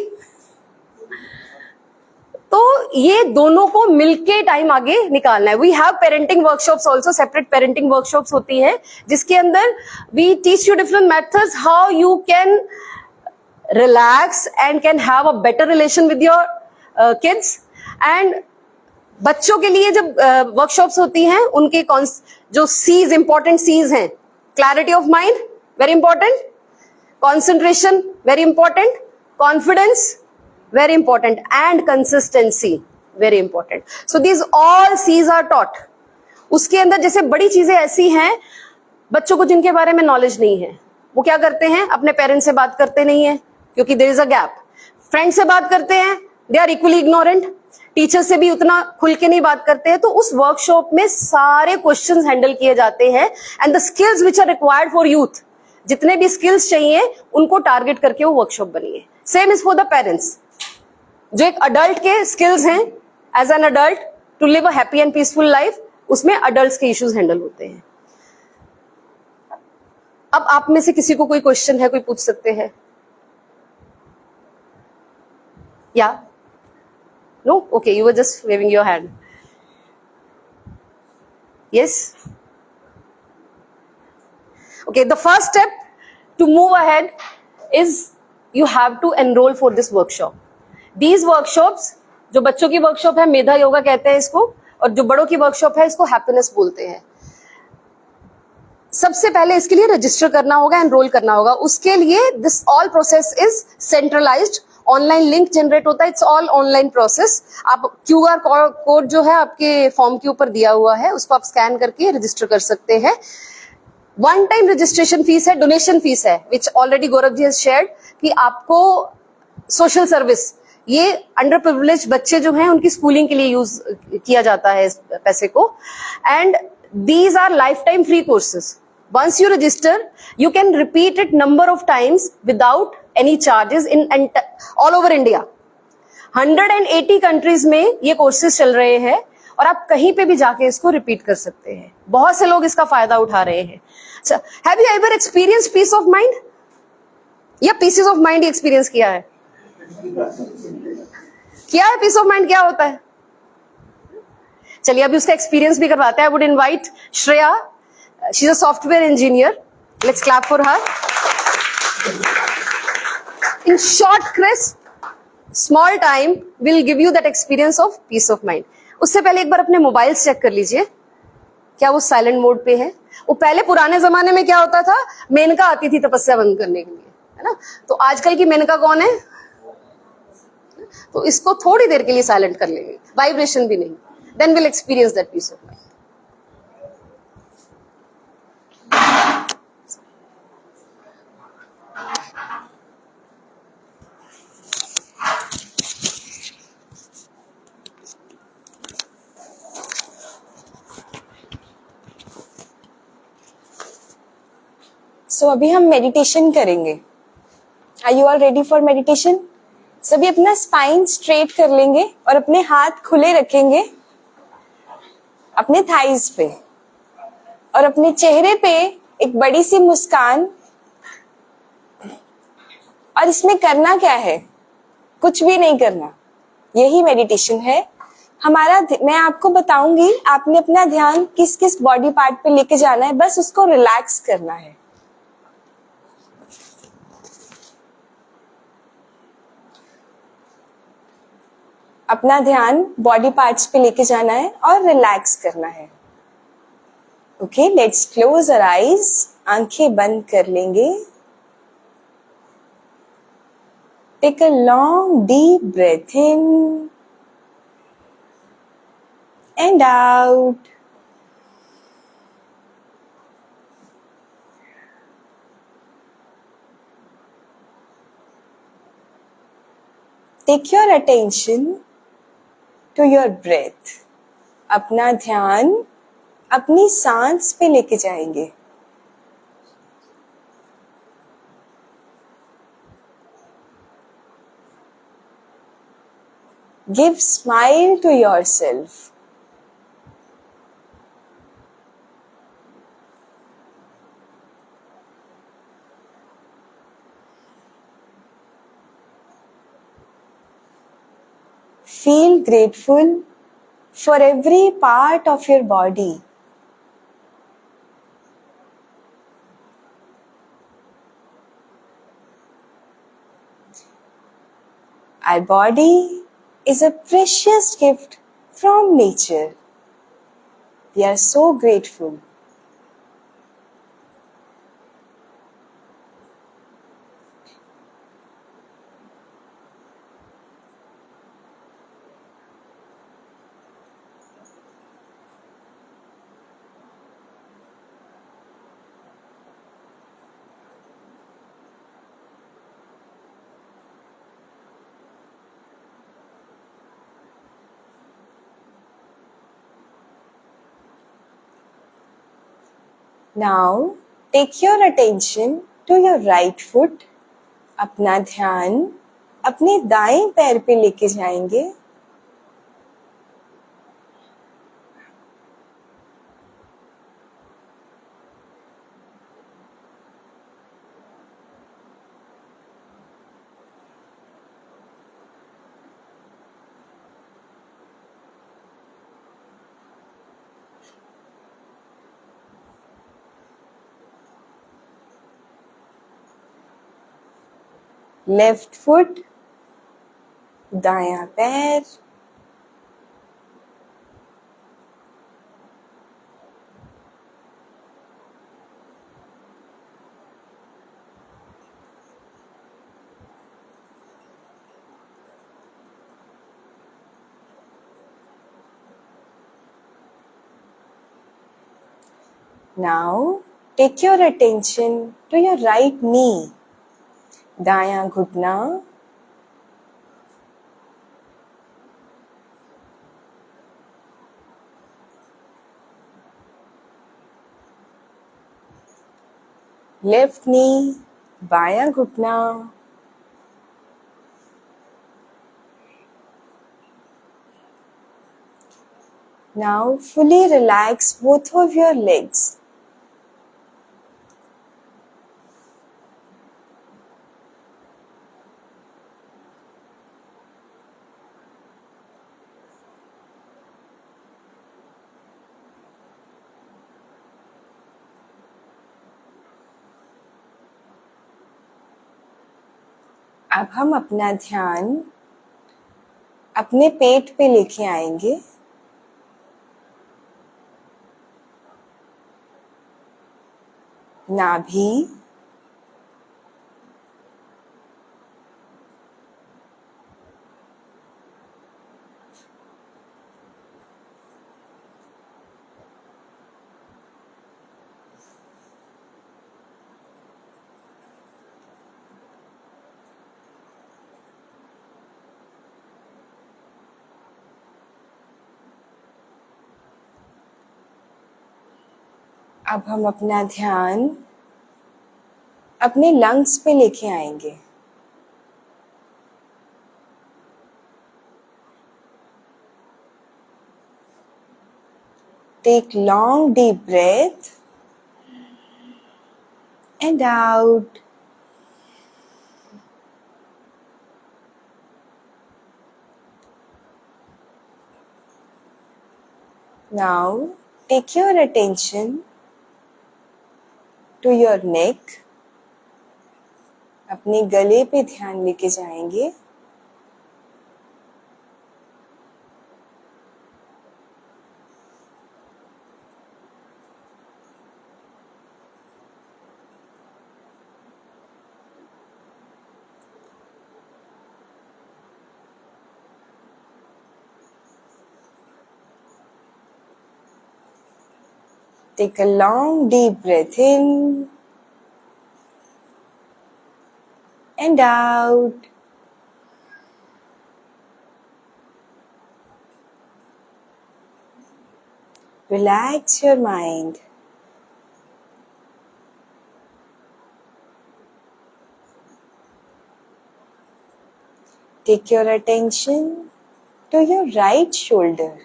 तो ये दोनों को मिलके टाइम आगे निकालना है। We have parenting workshops also, separate parenting workshops होती है जिसके अंदर we teach you different methods how you can relax and can have a better relation with your kids. And बच्चों के लिए जब वर्कशॉप्स होती हैं उनके जो सीज, इंपॉर्टेंट सीज हैं, clarity of mind very important, concentration very important, confidence very important, and consistency very important. So these all C's are taught. उसके अंदर जैसे बड़ी चीजें ऐसी हैं बच्चों को जिनके बारे में नॉलेज नहीं है, वो क्या करते हैं, अपने पेरेंट्स से बात करते नहीं है क्योंकि there is a gap. Friend से बात करते हैं, they are equally ignorant. Teacher से भी उतना खुल के नहीं बात करते हैं। तो उस वर्कशॉप में सारे क्वेश्चंस हैंडल किए जाते हैं and the skills which are required for youth, जितने भी स्किल्स चाहिए उनको टारगेट करके वो वर्कशॉप बनी है। Same is for the parents. जो एक अडल्ट के स्किल्स हैं as an adult to live a happy and peaceful life, उसमें अडल्ट्स के इश्यूज हैंडल होते हैं। अब आप में से किसी को कोई क्वेश्चन है, कोई पूछ सकते हैं? या no? Okay, you were just waving your hand. Yes? Okay, the first step to move ahead is you have to enroll for this workshop. These workshops, जो बच्चों की वर्कशॉप है मेधा योगा कहते हैं इसको, और जो बड़ों की वर्कशॉप है इसको हैप्पीनेस बोलते हैं। सबसे पहले इसके लिए रजिस्टर करना होगा, एनरोल करना होगा। उसके लिए this all process is centralised, online link generate होता है, इट्स ऑल ऑनलाइन प्रोसेस। आप QR कोड जो है आपके फॉर्म के ऊपर दिया हुआ है उसको आप स्कैन करके रजिस्टर कर सकते हैं। वन टाइम रजिस्ट्रेशन फीस है, डोनेशन फीस है, which already Gaurav ji has shared कि आपको सोशल सर्विस, ये अंडर प्रिविलेज बच्चे जो हैं उनकी स्कूलिंग के लिए यूज किया जाता है इस पैसे को। And these are life time free courses. Once you register you can repeat it number of times without any charges in all over India. 180 countries में ये कोर्सेज चल रहे हैं और आप कहीं पे भी जाके इसको रिपीट कर सकते हैं। बहुत से लोग इसका फायदा उठा रहे हैं। Have you ever experience peace of mind, या पीसेस ऑफ माइंड एक्सपीरियंस किया है? क्या है पीस ऑफ माइंड, क्या होता है? चलिए अभी उसका एक्सपीरियंस भी करवाते हैं। I would invite Shreya, she is a software engineer, let's clap for her. In short crisp small time will give you that experience of peace of mind. उससे पहले एक बार अपने मोबाइल चेक कर लीजिए, क्या वो साइलेंट मोड पे है? वो पहले पुराने जमाने में क्या होता था, मेनका आती थी तपस्या बंद करने के लिए, है ना? तो आजकल की मेनका कौन है? तो इसको थोड़ी देर के लिए साइलेंट कर लेंगे, वाइब्रेशन भी नहीं, then will experience that peace of mind. So अभी हम मेडिटेशन करेंगे। Are you all ready for meditation? सभी अपना स्पाइन स्ट्रेट कर लेंगे और अपने हाथ खुले रखेंगे अपने थाइज पे, और अपने चेहरे पे एक बड़ी सी मुस्कान। और इसमें करना क्या है? कुछ भी नहीं करना, यही मेडिटेशन है हमारा। मैं आपको बताऊंगी, आपने अपना ध्यान किस किस बॉडी पार्ट पे लेके जाना है, बस उसको रिलैक्स करना है। अपना ध्यान बॉडी पार्ट्स पे लेके जाना है और रिलैक्स करना है। Okay, let's close our eyes. आंखें बंद कर लेंगे। Take a long deep breath in and out. Take your attention to your breath. अपना ध्यान अपनी सांस पे लेके जाएंगे। Give smile to yourself. Feel grateful for every part of your body. Our body is a precious gift from nature. We are so grateful. Now, take your attention to your right foot. अपना ध्यान अपने दाएं पैर पे लेके जाएंगे. Left foot, दायां पैर. Now, take your attention to your right knee. दायां घुटना. लेफ्ट नी, बायां घुटना. Now fully relax both of your legs. अब हम अपना ध्यान अपने पेट पे लेके आएंगे. नाभि, अब हम अपना ध्यान अपने लंग्स पे लेके आएंगे. Take long deep breath and out. Now take your attention to your neck. अपने गले पे ध्यान लेके जाएंगे. Take a long deep breath in and out. Relax your mind. Take your attention to your right shoulder.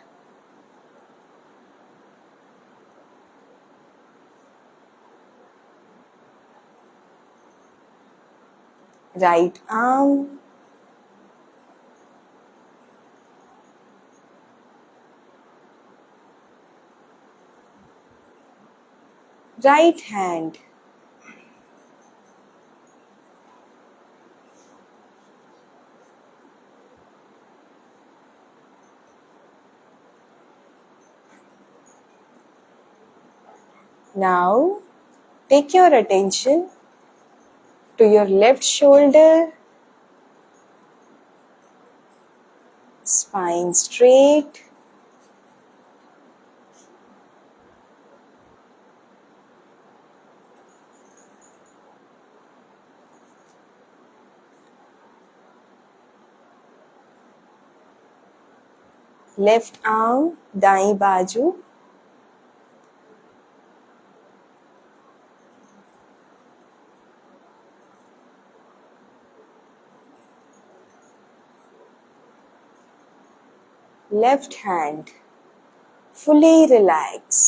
Right arm, right hand. Now, take your attention to your left shoulder, spine straight. Left arm दाईं बाजू. Left hand fully relax.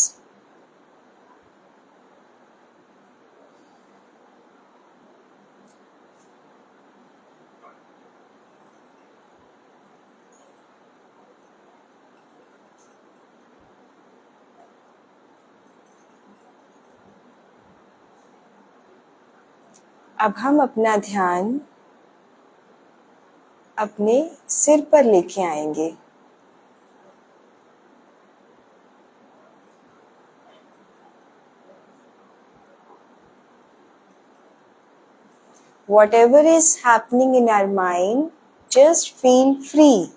अब हम अपना ध्यान अपने सिर पर लेके आएंगे. Whatever is happening in our mind, just feel free.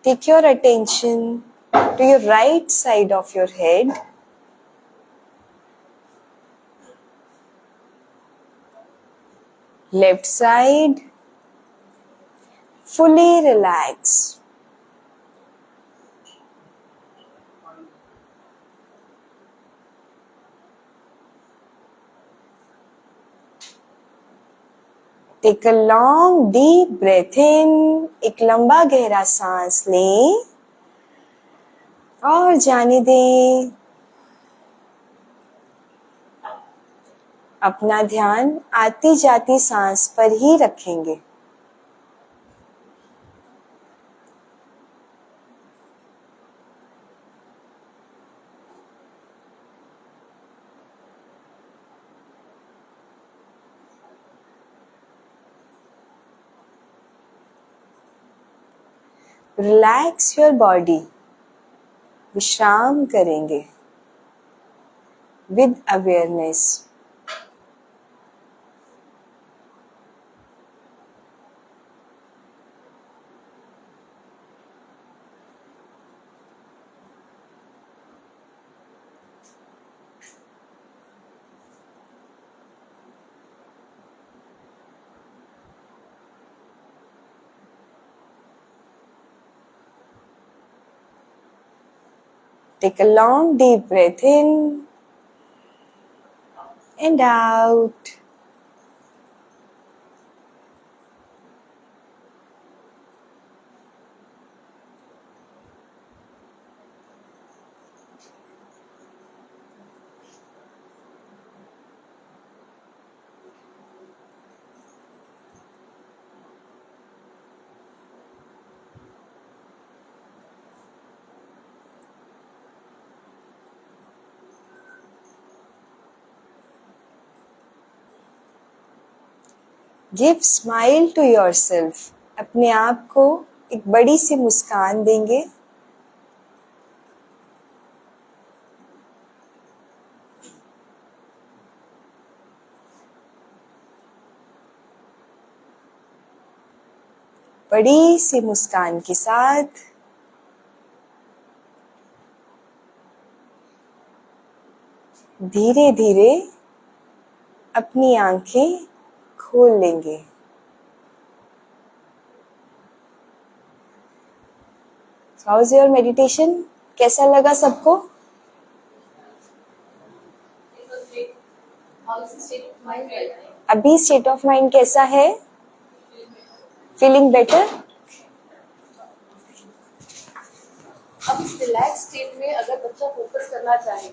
Take your attention to your right side of your head. Left side, fully relax. Take a long deep breath in. एक लंबा गहरा सांस लें और जाने दें. अपना ध्यान आती जाती सांस पर ही रखेंगे. Relax your body. विश्राम करेंगे with awareness. Take a long deep breath in and out. Give smile to yourself. अपने आप को एक बड़ी सी मुस्कान देंगे. बड़ी सी मुस्कान के साथ धीरे धीरे अपनी आंखें खोल लेंगे. How is your meditation? कैसा लगा सबको? अभी स्टेट ऑफ माइंड कैसा है? Feeling better? अब इस रिलैक्स स्टेट में अगर बच्चा फोकस करना चाहे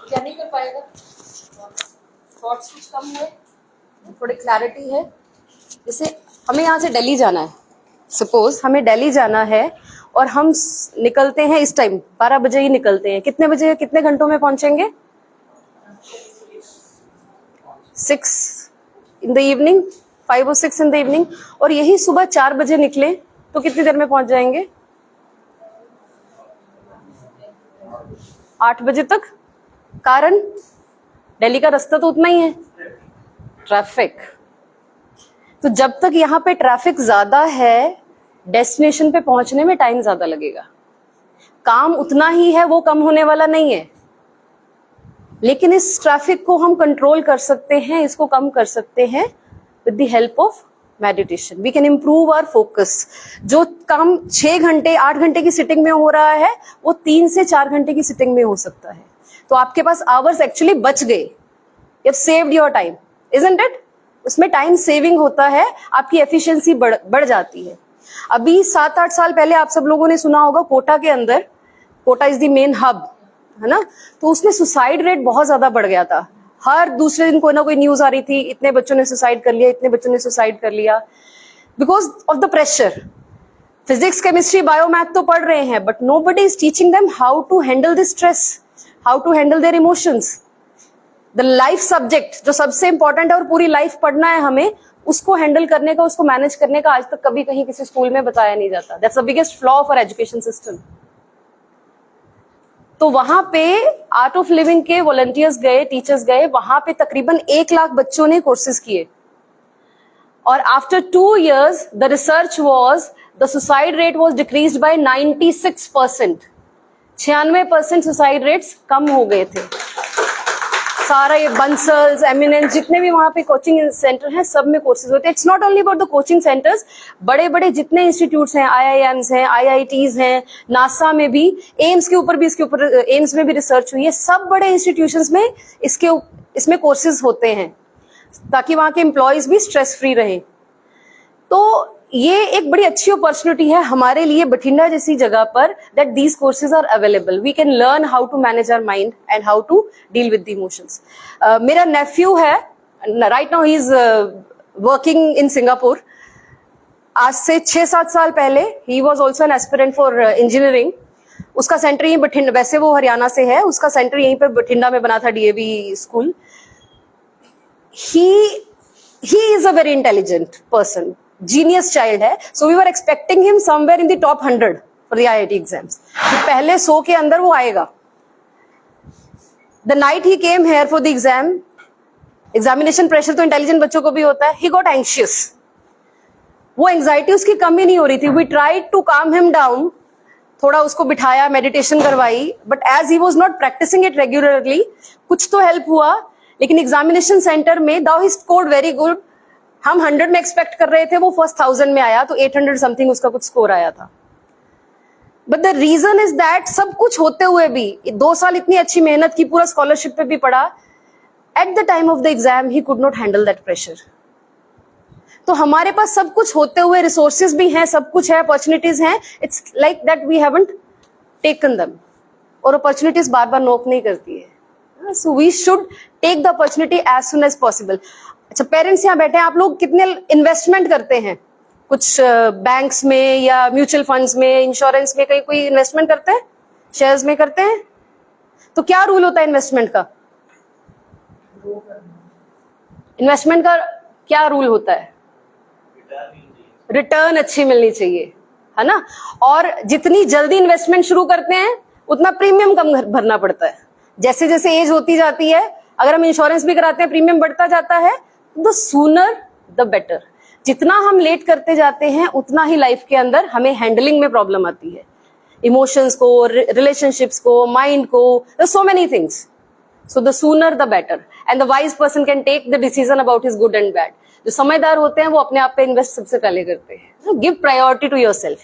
क्या नहीं कर पाएगा? थॉट्स कुछ कम हुए थोड़ी क्लैरिटी है। जैसे हमें यहाँ से दिल्ली जाना है, सपोज हमें दिल्ली जाना है और हम निकलते हैं इस टाइम 12 बजे ही निकलते हैं, कितने बजे कितने घंटों में पहुंचेंगे? 6 in the evening, 5 or 6 in the evening। और यही सुबह 4 बजे निकले तो कितनी देर में पहुंच जाएंगे? 8 बजे तक। कारण दिल्ली का रास्ता तो उतना ही है, ट्रैफिक। तो जब तक यहाँ पे ट्रैफिक ज्यादा है, डेस्टिनेशन पे पहुंचने में टाइम ज्यादा लगेगा। काम उतना ही है, वो कम होने वाला नहीं है। लेकिन इस ट्रैफिक को हम कंट्रोल कर सकते हैं, इसको कम कर सकते हैं with the help of meditation. We can improve our focus. जो काम 6 घंटे 8 घंटे की सिटिंग में हो रहा है, वो 3 से 4 घंटे की सिटिंग में हो सकता है। तो आपके पास आवर्स एक्चुअली बच गए। You have saved your time, isn't it? उसमें टाइम सेविंग होता है, आपकी एफिशिएंसी बढ़ जाती है। अभी 7-8 साल पहले आप सब लोगों ने सुना होगा, कोटा के अंदर, Kota is the main hub, है ना? तो उसमें सुसाइड रेट बहुत ज्यादा बढ़ गया था। हर दूसरे दिन कोई ना कोई न्यूज आ रही थी, इतने बच्चों ने सुसाइड कर लिया, इतने बच्चों ने सुसाइड कर लिया, because of the pressure. Physics, chemistry, bio math तो पढ़ रहे हैं, but nobody is teaching them how to handle this stress, how to handle their emotions. The life subject जो सबसे इंपॉर्टेंट है और पूरी लाइफ पढ़ना है हमें, उसको हैंडल करने का, उसको मैनेज करने का आज तक कभी कहीं किसी स्कूल में बताया नहीं जाता। That's the biggest flaw of our education system. तो वहां पे आर्ट ऑफ लिविंग के वॉलंटियर्स गए, टीचर्स गए, वहां पे तकरीबन 1 लाख बच्चों ने कोर्सेज किए। और after 2 years the research was the suicide rate was decreased by 96%। 96% suicide rates कम हो गए थे। सारा ये बंसल्स, एमिनेंस, जितने भी वहां पे कोचिंग सेंटर हैं, सब में कोर्सेज होते हैं। It's not only about the coaching centres, बड़े बड़े जितने इंस्टीट्यूट्स हैं, IIMs हैं, IITs हैं, नासा में भी, एम्स के ऊपर भी, इसके ऊपर एम्स में भी रिसर्च हुई है। सब बड़े इंस्टीट्यूशंस में इसमें कोर्सेज होते हैं ताकि वहां के एम्प्लॉयज भी स्ट्रेस फ्री रहे। तो ये एक बड़ी अच्छी अपॉर्चुनिटी है हमारे लिए बठिंडा जैसी जगह पर, that these courses are available. We can learn how to manage our mind and how to deal with the emotions. मेरा नेफ्यू है, right now he is working in Singapore. आज से 6-7 साल पहले ही was also an aspirant for engineering. उसका centre यही बठिंडा, वैसे वो हरियाणा से है, उसका सेंटर यहीं पर बठिंडा में बना था, DAV school. he is a very intelligent person, genius child है। so we were expecting him somewhere in the top 100 for the IIT exams। तो पहले 100 के अंदर वो आएगा। the night he came here for the exam, examination pressure तो intelligent बच्चों को भी होता है, he got anxious। वो एंजाइटी उसकी कम ही नहीं हो रही थी। we tried to calm him down, थोड़ा उसको बिठाया, मेडिटेशन करवाई, but as he was not practicing it regularly, कुछ तो हेल्प हुआ। लेकिन एग्जामिनेशन सेंटर में though he scored very good. हम 100 में एक्सपेक्ट कर रहे थे, वो फर्स्ट 1000 में आया, तो 800 समथिंग उसका कुछ स्कोर आया था। But the reason is that सब कुछ होते हुए भी, 2 साल इतनी अच्छी मेहनत की, पूरा स्कॉलरशिप पे भी पढ़ा, at the time of the exam he could not handle that pressure. तो हमारे पास सब कुछ होते हुए, रिसोर्सेज भी हैं, सब कुछ है, अपॉर्चुनिटीज हैं, it's like that we haven't taken them. और अपॉर्चुनिटीज बार बार नॉक नहीं करती है। So we should take the opportunity as soon as possible. अच्छा, पेरेंट्स यहाँ बैठे हैं, आप लोग कितने इन्वेस्टमेंट करते हैं? कुछ बैंक्स में या म्यूचुअल फंड्स में, इंश्योरेंस में, कहीं कोई इन्वेस्टमेंट करते हैं? शेयर्स में करते हैं? तो क्या रूल होता है इन्वेस्टमेंट का? इन्वेस्टमेंट का क्या रूल होता है? रिटर्न अच्छी मिलनी चाहिए, है ना? और जितनी जल्दी इन्वेस्टमेंट शुरू करते हैं, उतना प्रीमियम कम भरना पड़ता है। जैसे जैसे एज होती जाती है, अगर हम इंश्योरेंस भी कराते हैं, प्रीमियम बढ़ता जाता है। The sooner the better. जितना हम लेट करते जाते हैं, उतना ही लाइफ के अंदर हमें हैंडलिंग में प्रॉब्लम आती है, इमोशंस को, रिलेशनशिप्स को, माइंड को, so many things. So the sooner the better, and the wise person can take the decision about his good and bad. जो समझदार होते हैं, वो अपने आप पे इन्वेस्ट सबसे पहले करते हैं। Give priority to yourself.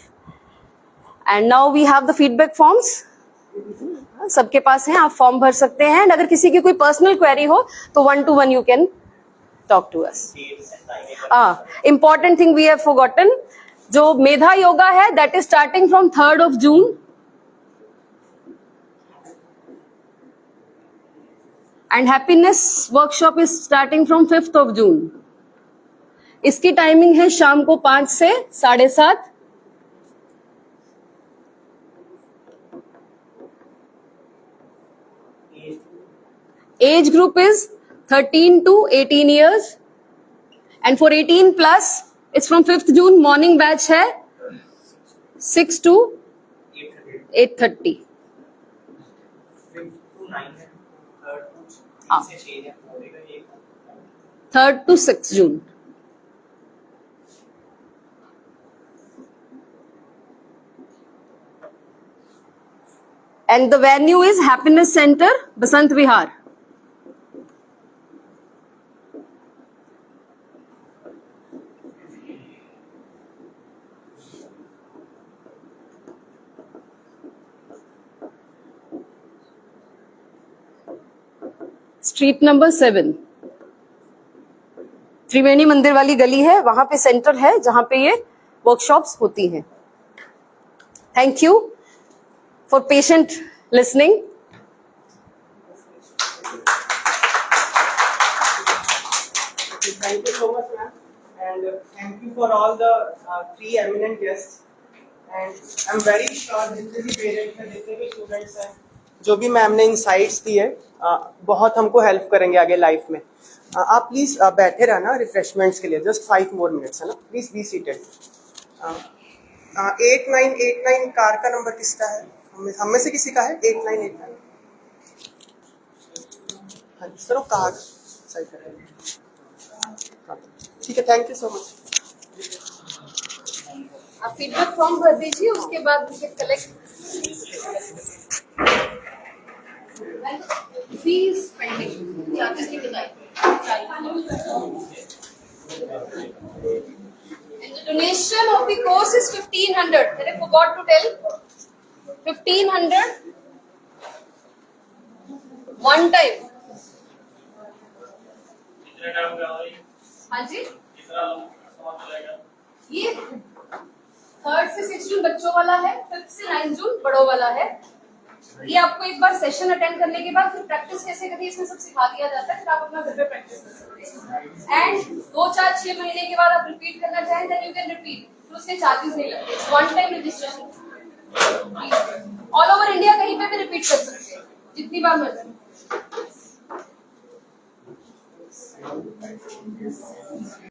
And now we have the feedback forms, सबके पास हैं, आप फॉर्म भर सकते हैं। एंड अगर किसी की कोई पर्सनल क्वेरी हो तो 1-to-1 you can talk to us. Important thing we have forgotten, जो मेधा योगा है, that is starting from 3rd June। And happiness workshop is starting from 5th June। इसकी टाइमिंग है शाम को 5 से 7:30। Age group is 13 to 18 years and for 18 plus it's from 5th June। Morning batch है 6 to 8:30। हाँ, 3rd to 6th June। And the venue is Happiness Center, Basant Vihar। Street number 7, त्रिवेणी मंदिर वाली गली है, वहां पे सेंटर है जहां पे ये वर्कशॉप्स होती हैं। Thank you for patient listening. Thank you so much, ma'am, and thank you for all the three eminent guests. And I'm very sure जितने भी पेरेंट्स हैं, जितने भी स्टूडेंट्स हैं, जो भी मैम ने इंसाइट्स दिए बहुत हमको हेल्प करेंगे आगे लाइफ में। आप प्लीज बैठे रहना रिफ्रेशमेंट्स के लिए, जस्ट 5 more minutes, है ना। Please be seated. 8989 कार का नंबर किसका है? हम में से किसी का है 8989? हाँ जी सर, वो कार सही करेंगे। ठीक है, थैंक यू सो मच। आप फीडबैक फॉर्म भर दीजिए, उसके बाद मुझे कलेक्ट फीस पेंडिंग चार्जेस की बताइए। And the donation of the course is 1500। That I forgot to tell। 1500 one time। हाँ जी, ये 3rd से 6th जून बच्चों वाला है, 5th से 9th जून बड़ों वाला है। ये आपको एक बार सेशन अटेंड करने के बाद फिर प्रैक्टिस कैसे करनी है इसमें सब सिखा दिया जाता है, फिर आप अपना घर पे प्रैक्टिस कर सकते हैं। एंड 2, 4, 6 महीने के बाद आप रिपीट करना चाहें देन यू कैन रिपीट, तो उसके चार्जेस नहीं लगते। One time registration, all over India कहीं पे भी रिपीट कर सकते हैं जितनी बार मर्जी।